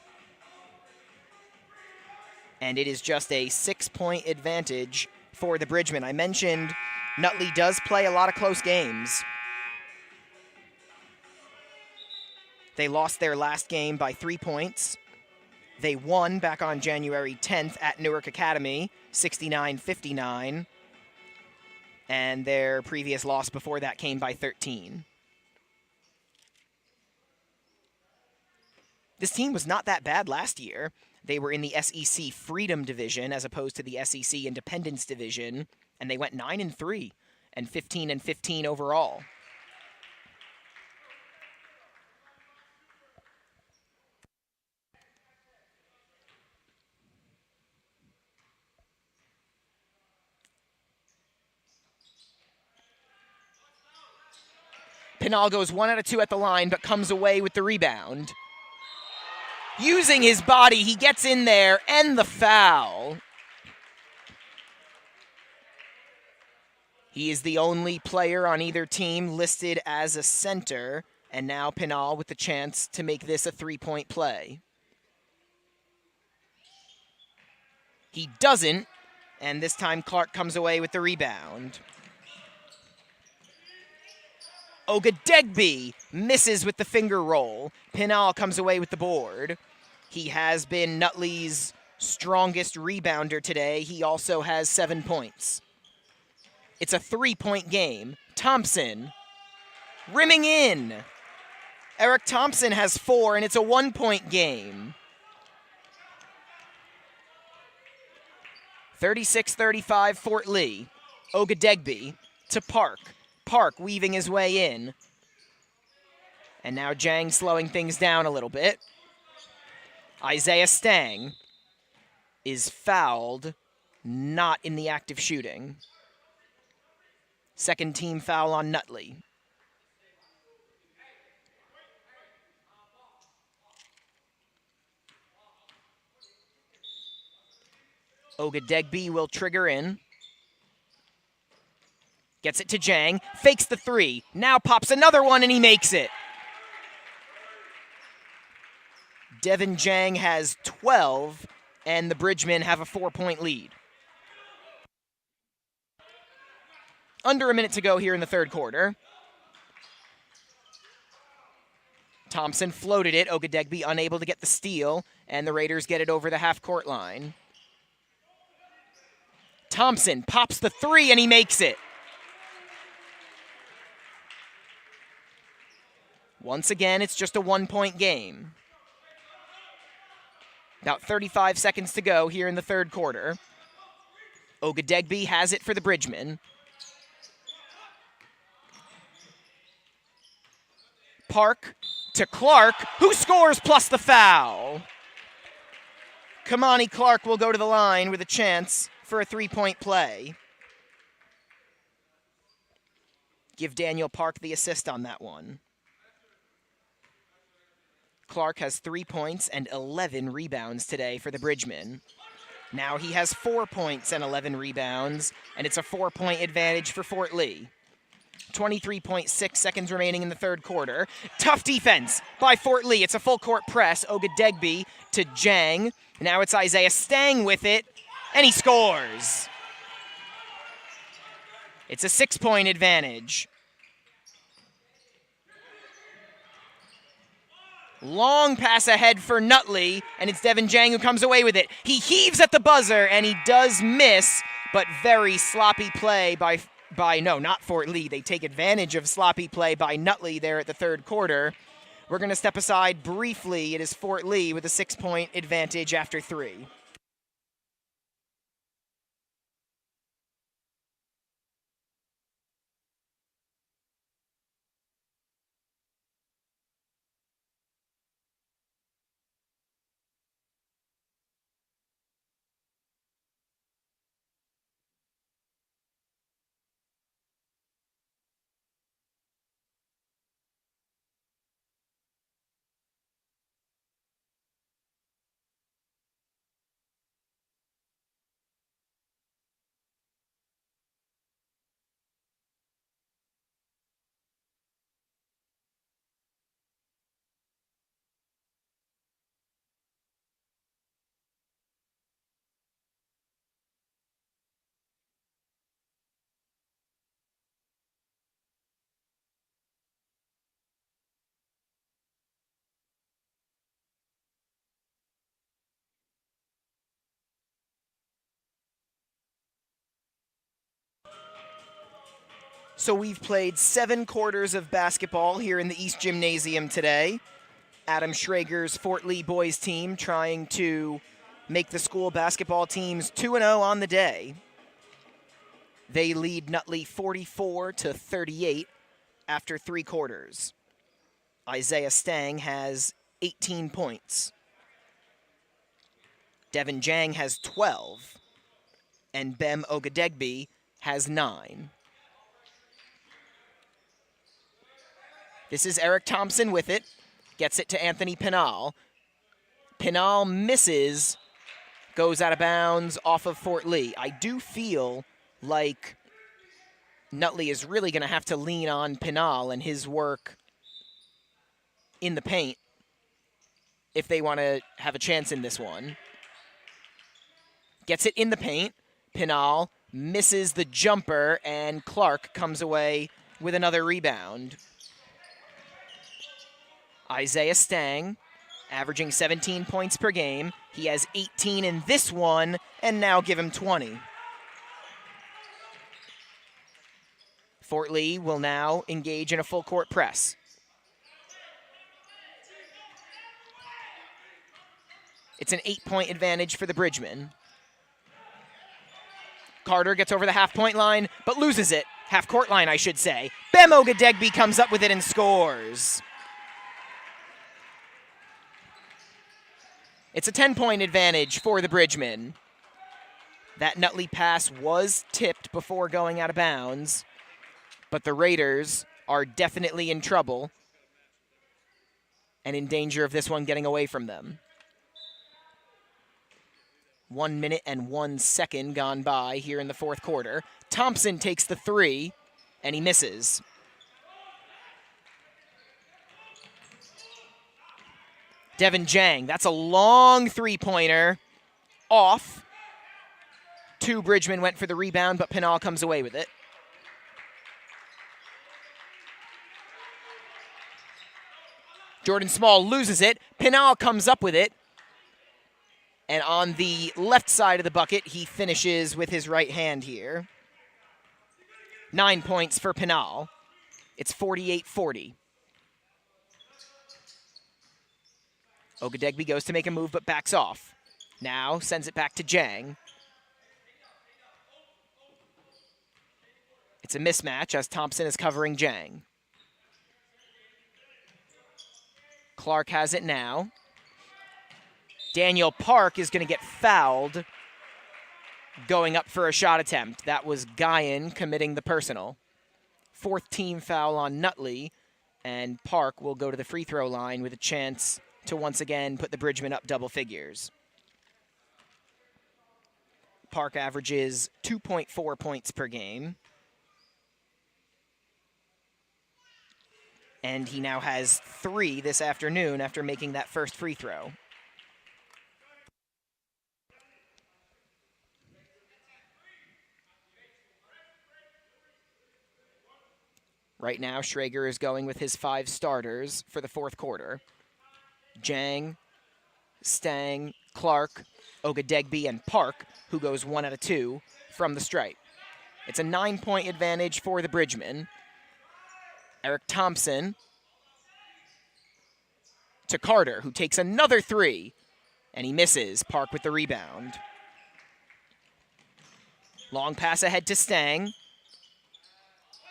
And it is just a 6-point advantage for the Bridgemen. I mentioned Nutley does play a lot of close games. They lost their last game by 3 points. They won back on January 10th at Newark Academy, 69-59. And their previous loss before that came by 13. This team was not that bad last year. They were in the SEC Freedom Division as opposed to the SEC Independence Division, and they went 9-3 and 15-15 overall. Pinal goes 1 out of 2 at the line, but comes away with the rebound. Using his body, he gets in there, and the foul. He is the only player on either team listed as a center, and now Pinal with the chance to make this a 3-point play. He doesn't, and this time Clark comes away with the rebound. Ogadegbe misses with the finger roll. Pinal comes away with the board. He has been Nutley's strongest rebounder today. He also has 7 points. It's a 3-point game. Thompson rimming in. Eric Thompson has 4, and it's a 1-point game. 36-35 Fort Lee. Ogadegbe to Park. Park weaving his way in. And now Jang slowing things down a little bit. Isaiah Stang is fouled, not in the act of shooting. Second team foul on Nutley. Ogadegbe will trigger in. Gets it to Jang, fakes the 3, now pops another one and he makes it. Devin Jang has 12, and the Bridgemen have a 4-point lead. Under a minute to go here in the third quarter. Thompson floated it, Ogadegbe unable to get the steal, and the Raiders get it over the half-court line. Thompson pops the 3 and he makes it. Once again, it's just a 1-point game. About 35 seconds to go here in the third quarter. Ogadegbe has it for the Bridgemen. Park to Clark, who scores plus the foul. Kamani Clark will go to the line with a chance for a 3-point play. Give Daniel Park the assist on that one. Clark has 3 points and 11 rebounds today for the Bridgemen. Now he has 4 points and 11 rebounds, and it's a 4-point advantage for Fort Lee. 23.6 seconds remaining in the third quarter. Tough defense by Fort Lee. It's a full-court press. Ogadegbe to Jang. Now it's Isaiah Stang with it, and he scores. It's a 6-point advantage. Long pass ahead for Nutley, and it's Devin Jang who comes away with it. He heaves at the buzzer, and he does miss, but very sloppy play by no, not Fort Lee. They take advantage of sloppy play by Nutley there at the third quarter. We're going to step aside briefly. It is Fort Lee with a 6-point advantage after 3. So we've played 7 quarters of basketball here in the East Gymnasium today. Adam Schrager's Fort Lee boys team trying to make the school basketball teams 2-0 on the day. They lead Nutley 44-38 after 3 quarters. Isaiah Stang has 18 points. Devin Jang has 12. And Bem Ogadegbe has 9. This is Eric Thompson with it. Gets it to Anthony Pinal. Pinal misses, goes out of bounds off of Fort Lee. I do feel like Nutley is really going to have to lean on Pinal and his work in the paint if they want to have a chance in this one. Gets it in the paint. Pinal misses the jumper, and Clark comes away with another rebound. Isaiah Stang, averaging 17 points per game. He has 18 in this one, and now give him 20. Fort Lee will now engage in a full court press. It's an 8-point advantage for the Bridgemen. Carter gets over the half-point line, but loses it. Half-court line, I should say. Bem Ogadegbe comes up with it and scores. It's a 10-point advantage for the Bridgemen. That Nutley pass was tipped before going out of bounds, but the Raiders are definitely in trouble and in danger of this one getting away from them. 1 minute and 1 second gone by here in the fourth quarter. Thompson takes the 3, and he misses. Devin Jang, that's a long 3-pointer. Off. 2 Bridgemen went for the rebound, but Pinal comes away with it. Jordan Small loses it. Pinal comes up with it. And on the left side of the bucket, he finishes with his right hand here. 9 points for Pinal. It's 48-40. Ogadegbe goes to make a move, but backs off. Now sends it back to Jang. It's a mismatch as Thompson is covering Jang. Clark has it now. Daniel Park is going to get fouled going up for a shot attempt. That was Guyan committing the personal. 4th team foul on Nutley, and Park will go to the free throw line with a chance to once again put the Bridgemen up double figures. Park averages 2.4 points per game. And he now has 3 this afternoon after making that first free throw. Right now, Schrager is going with his 5 starters for the fourth quarter. Jang, Stang, Clark, Ogadegbe, and Park, who goes 1 out of 2 from the stripe. It's a 9-point advantage for the Bridgemen. Eric Thompson to Carter, who takes another 3, and he misses. Park with the rebound. Long pass ahead to Stang.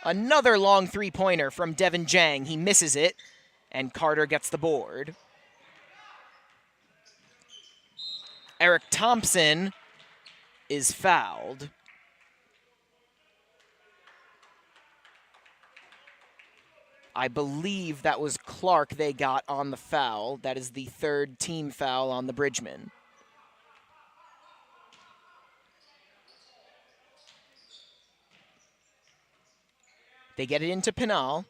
Another long 3-pointer from Devin Jang. He misses it, and Carter gets the board. Eric Thompson is fouled. I believe that was Clark they got on the foul. That is the 3rd team foul on the Bridgemen. They get it into Pinal.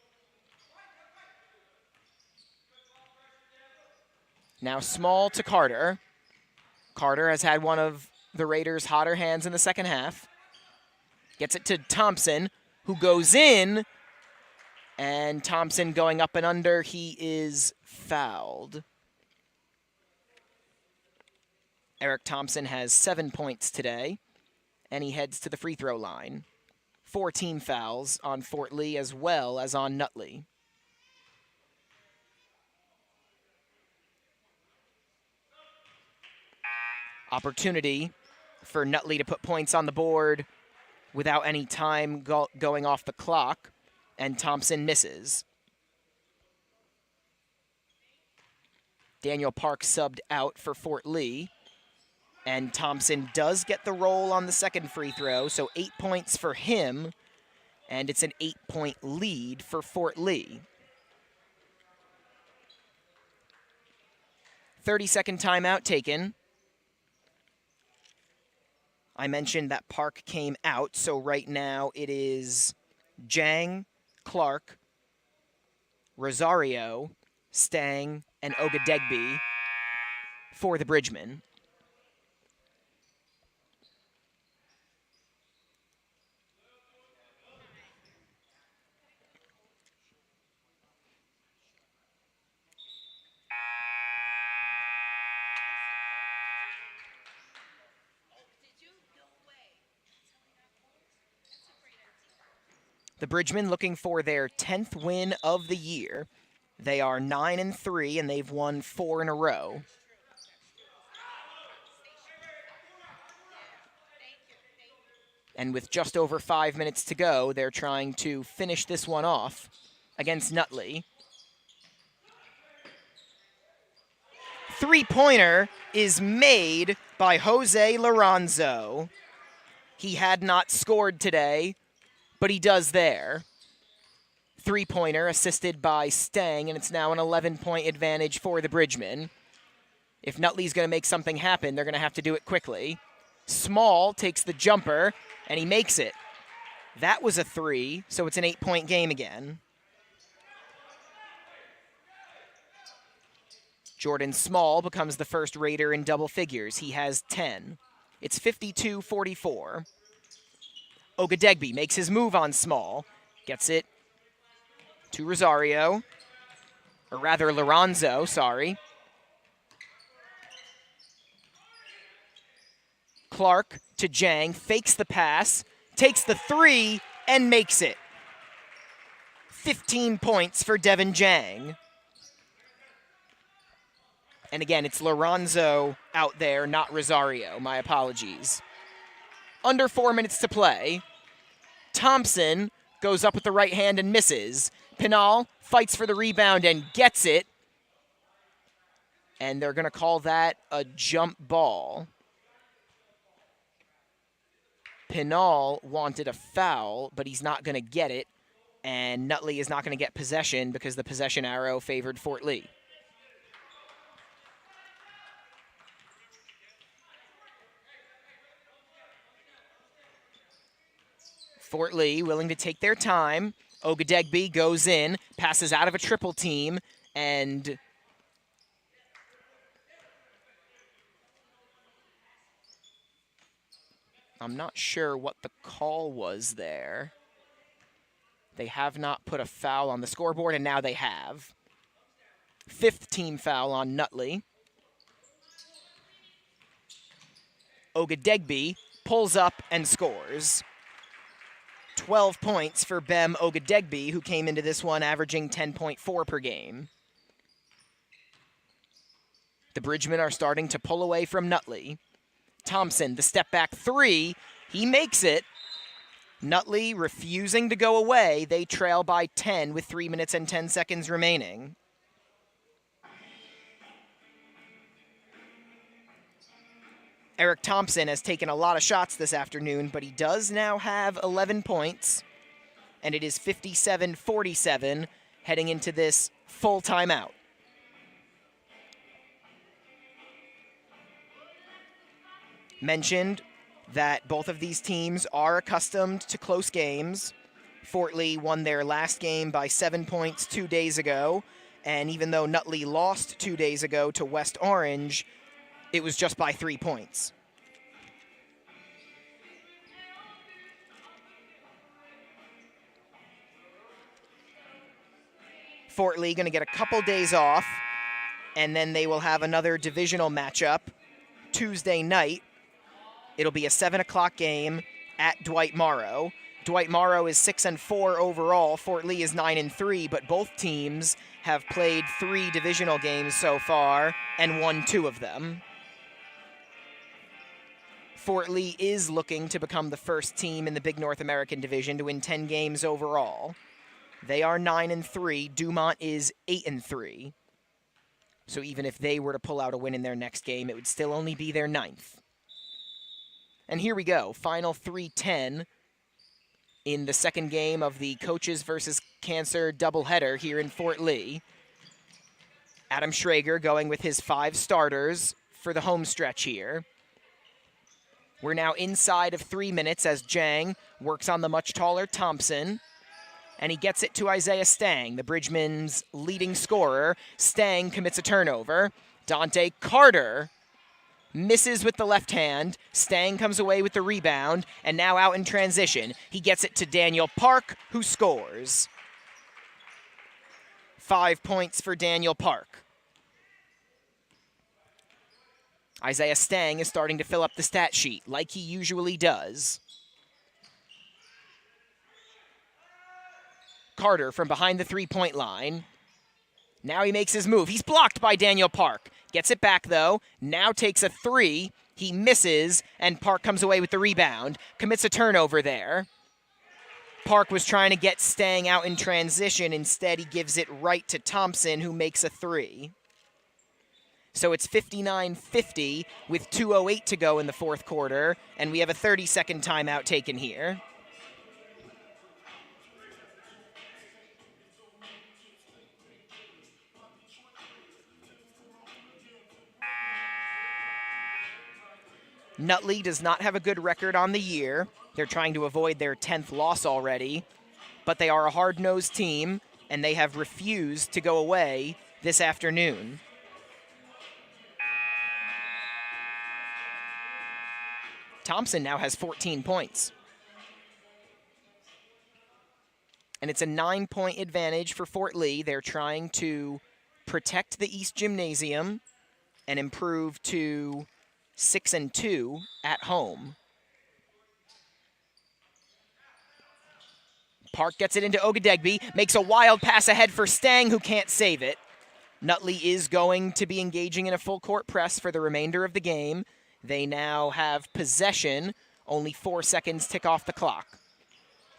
Now Small to Carter. Carter has had one of the Raiders' hotter hands in the second half. Gets it to Thompson, who goes in. And Thompson going up and under, he is fouled. Eric Thompson has 7 points today, and he heads to the free throw line. 4 team fouls on Fort Lee as well as on Nutley. Opportunity for Nutley to put points on the board without any time going off the clock, and Thompson misses. Daniel Park subbed out for Fort Lee, and Thompson does get the roll on the second free throw, so 8 points for him, and it's an 8-point lead for Fort Lee. 30-second timeout taken. I mentioned that Park came out, so right now it is Jang, Clark, Rosario, Stang, and Ogadegbe for the Bridgemen. The Bridgemen looking for their 10th win of the year. They are 9-3, and they've won 4 in a row. And with just over 5 minutes to go, they're trying to finish this one off against Nutley. Three-pointer is made by Jose Lorenzo. He had not scored today, but he does there. Three-pointer assisted by Stang, and it's now an 11-point advantage for the Bridgemen. If Nutley's going to make something happen, they're going to have to do it quickly. Small takes the jumper, and he makes it. That was a 3, so it's an 8-point game again. Jordan Small becomes the first Raider in double figures. He has 10. It's 52-44. Ogadegbe makes his move on Small. Gets it to Rosario. Or rather, Lorenzo, sorry. Clark to Jang, fakes the pass, takes the 3, and makes it. 15 points for Devin Jang. And again, it's Lorenzo out there, not Rosario. My apologies. Under 4 minutes to play. Thompson goes up with the right hand and misses. Pinal fights for the rebound and gets it. And they're going to call that a jump ball. Pinal wanted a foul, but he's not going to get it. And Nutley is not going to get possession because the possession arrow favored Fort Lee. Fort Lee willing to take their time. Ogadegbe goes in, passes out of a triple team, and I'm not sure what the call was there. They have not put a foul on the scoreboard, and now they have. 5th team foul on Nutley. Ogadegbe pulls up and scores. 12 points for Bem Ogadegbe, who came into this one averaging 10.4 per game. The Bridgemen are starting to pull away from Nutley. Thompson, the step back 3, he makes it. Nutley refusing to go away. They trail by 10 with 3 minutes and 10 seconds remaining. Eric Thompson has taken a lot of shots this afternoon, but he does now have 11 points, and it is 57-47 heading into this full timeout. Mentioned that both of these teams are accustomed to close games. Fort Lee won their last game by 7 points 2 days ago, and even though Nutley lost 2 days ago to West Orange, it was just by 3 points. Fort Lee going to get a couple days off, and then they will have another divisional matchup Tuesday night. It'll be a 7 o'clock game at Dwight Morrow. Dwight Morrow is 6-4 overall. Fort Lee is 9-3, but both teams have played 3 divisional games so far and won 2 of them. Fort Lee is looking to become the first team in the Big North American Division to win 10 games overall. They are 9-3. Dumont is 8-3. So even if they were to pull out a win in their next game, it would still only be their 9th. And here we go, final 3:10 in the second game of the Coaches versus Cancer doubleheader here in Fort Lee. Adam Schrager going with his 5 starters for the home stretch here. We're now inside of 3 minutes as Jang works on the much taller Thompson. And he gets it to Isaiah Stang, the Bridgman's leading scorer. Stang commits a turnover. Dante Carter misses with the left hand. Stang comes away with the rebound, and now out in transition. He gets it to Daniel Park, who scores. 5 points for Daniel Park. Isaiah Stang is starting to fill up the stat sheet, like he usually does. Carter from behind the three-point line. Now he makes his move. He's blocked by Daniel Park. Gets it back, though. Now takes a 3. He misses, and Park comes away with the rebound. Commits a turnover there. Park was trying to get Stang out in transition. Instead, he gives it right to Thompson, who makes a 3. So it's 59-50 with 2:08 to go in the fourth quarter, and we have a 30-second timeout taken here. Nutley does not have a good record on the year. They're trying to avoid their 10th loss already, but they are a hard-nosed team, and they have refused to go away this afternoon. Thompson now has 14 points. And it's a 9-point advantage for Fort Lee. They're trying to protect the East Gymnasium and improve to 6-2 at home. Park gets it into Ogadegbe, makes a wild pass ahead for Stang, who can't save it. Nutley is going to be engaging in a full court press for the remainder of the game. They now have possession. Only 4 seconds tick off the clock.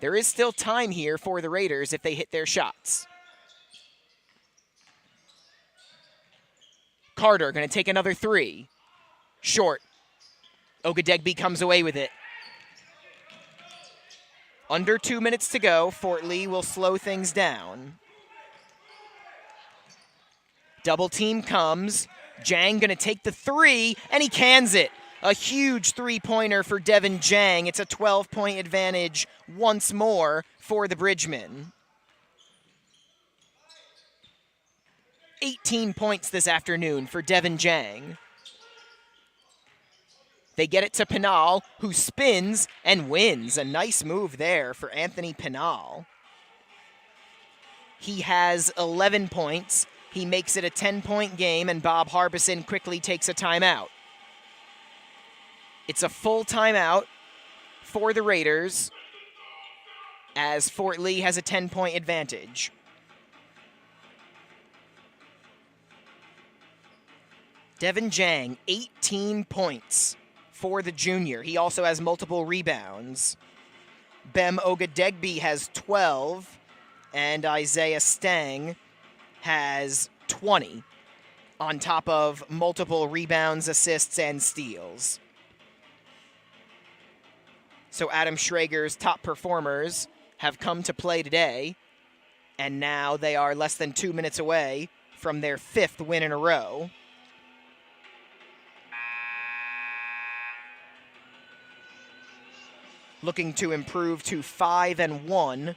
There is still time here for the Raiders if they hit their shots. Carter going to take another 3. Short. Ogadegbe comes away with it. Under 2 minutes to go. Fort Lee will slow things down. Double team comes. Jang going to take the 3, and he cans it. A huge three-pointer for Devin Jang. It's a 12-point advantage once more for the Bridgmen. 18 points this afternoon for Devin Jang. They get it to Pinal, who spins and wins. A nice move there for Anthony Pinal. He has 11 points. He makes it a 10-point game, and Bob Harbison quickly takes a timeout. It's a full timeout for the Raiders, as Fort Lee has a 10-point advantage. Devin Jang, 18 points for the junior. He also has multiple rebounds. Bem Ogadegbe has 12, and Isaiah Stang has 20, on top of multiple rebounds, assists, and steals. So Adam Schrager's top performers have come to play today, and now they are less than 2 minutes away from their 5th win in a row. Looking to improve to 5-1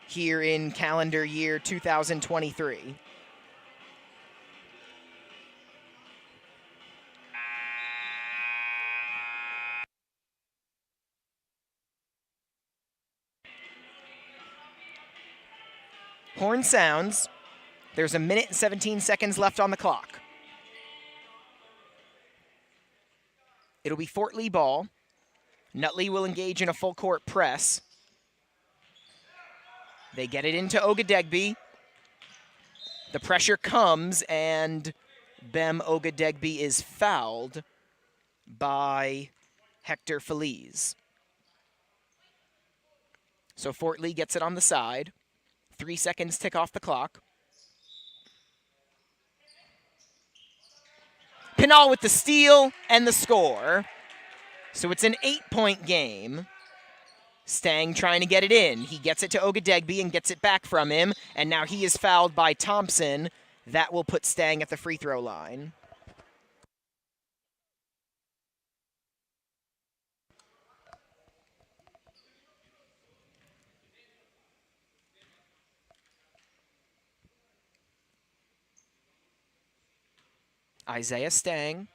here in calendar year 2023. Horn sounds. There's 1 minute and 17 seconds left on the clock. It'll be Fort Lee ball. Nutley will engage in a full court press. They get it into Ogadegbe. The pressure comes, and Bem Ogadegbe is fouled by Hector Feliz. So Fort Lee gets it on the side. 3 seconds tick off the clock. Pinal with the steal and the score. So it's an 8-point game. Stang trying to get it in. He gets it to Ogadegbe and gets it back from him. And now he is fouled by Thompson. That will put Stang at the free throw line. Isaiah Stang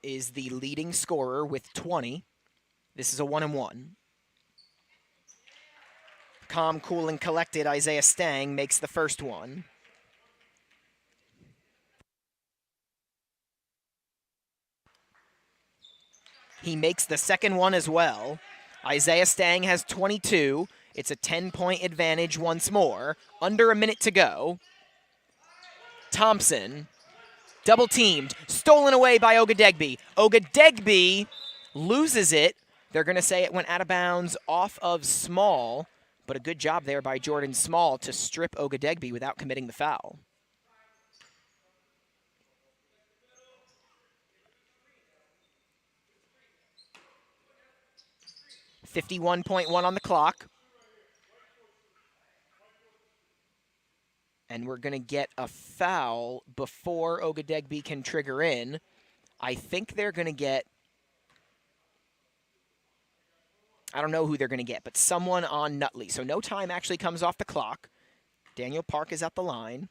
is the leading scorer with 20. This is a 1-and-1. Calm, cool, and collected, Isaiah Stang makes the first one. He makes the second one as well. Isaiah Stang has 22. It's a 10-point advantage once more. Under a minute to go. Thompson, double teamed, stolen away by Ogadegbe. Ogadegbe loses it. They're going to say it went out of bounds off of Small, but a good job there by Jordan Small to strip Ogadegbe without committing the foul. .1 on the clock. And we're going to get a foul before Ogadegbe can trigger in. I think they're going to get, I don't know who they're going to get, but someone on Nutley. So no time actually comes off the clock. Daniel Park is at the line.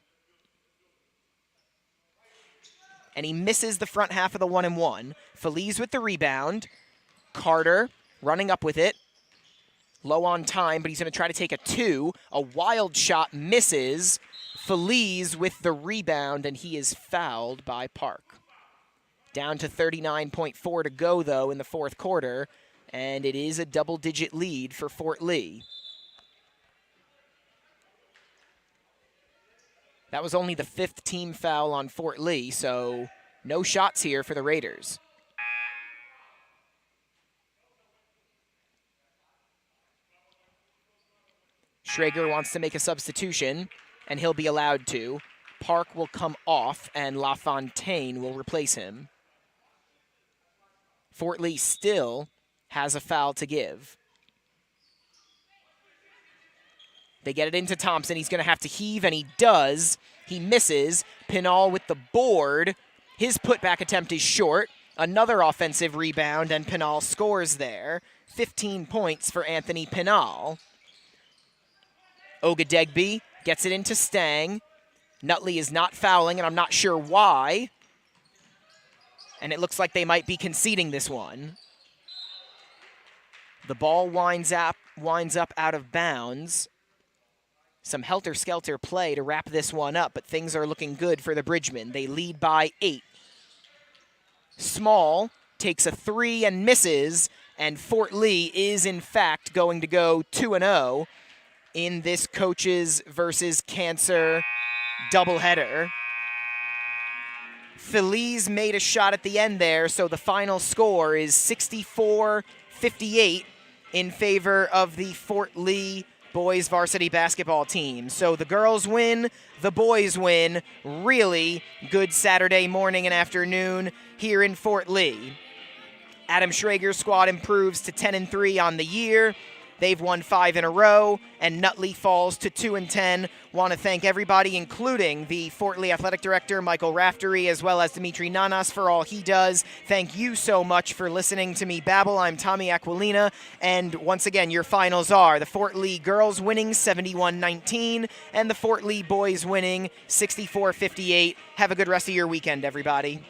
And he misses the front half of the 1-and-1. Feliz with the rebound. Carter running up with it. Low on time, but he's going to try to take a 2. A wild shot misses. Feliz with the rebound, and he is fouled by Park. Down to 39.4 to go, though, in the fourth quarter, and it is a double-digit lead for Fort Lee. That was only the 5th team foul on Fort Lee, so no shots here for the Raiders. Schrager wants to make a substitution, and he'll be allowed to. Park will come off, and LaFontaine will replace him. Fort Lee still has a foul to give. They get it into Thompson. He's going to have to heave, and he does. He misses. Pinal with the board. His putback attempt is short. Another offensive rebound, and Pinal scores there. 15 points for Anthony Pinal. Ogadegbe gets it into Stang. Nutley is not fouling, and I'm not sure why. And it looks like they might be conceding this one. The ball winds up out of bounds. Some helter-skelter play to wrap this one up, but things are looking good for the Bridgemen. They lead by 8. Small takes a 3 and misses, and Fort Lee is, in fact, going to go 2-0 in this Coaches versus Cancer doubleheader. Feliz made a shot at the end there, so the final score is 64-58 in favor of the Fort Lee boys varsity basketball team. So the girls win, the boys win. Really good Saturday morning and afternoon here in Fort Lee. Adam Schrager's squad improves to 10-3 on the year. They've won 5 in a row, and Nutley falls to 2-10. Want to thank everybody, including the Fort Lee Athletic Director, Michael Raftery, as well as Dimitri Nanas for all he does. Thank you so much for listening to me babble. I'm Tommy Aquilina, and once again, your finals are the Fort Lee girls winning 71-19, and the Fort Lee boys winning 64-58. Have a good rest of your weekend, everybody.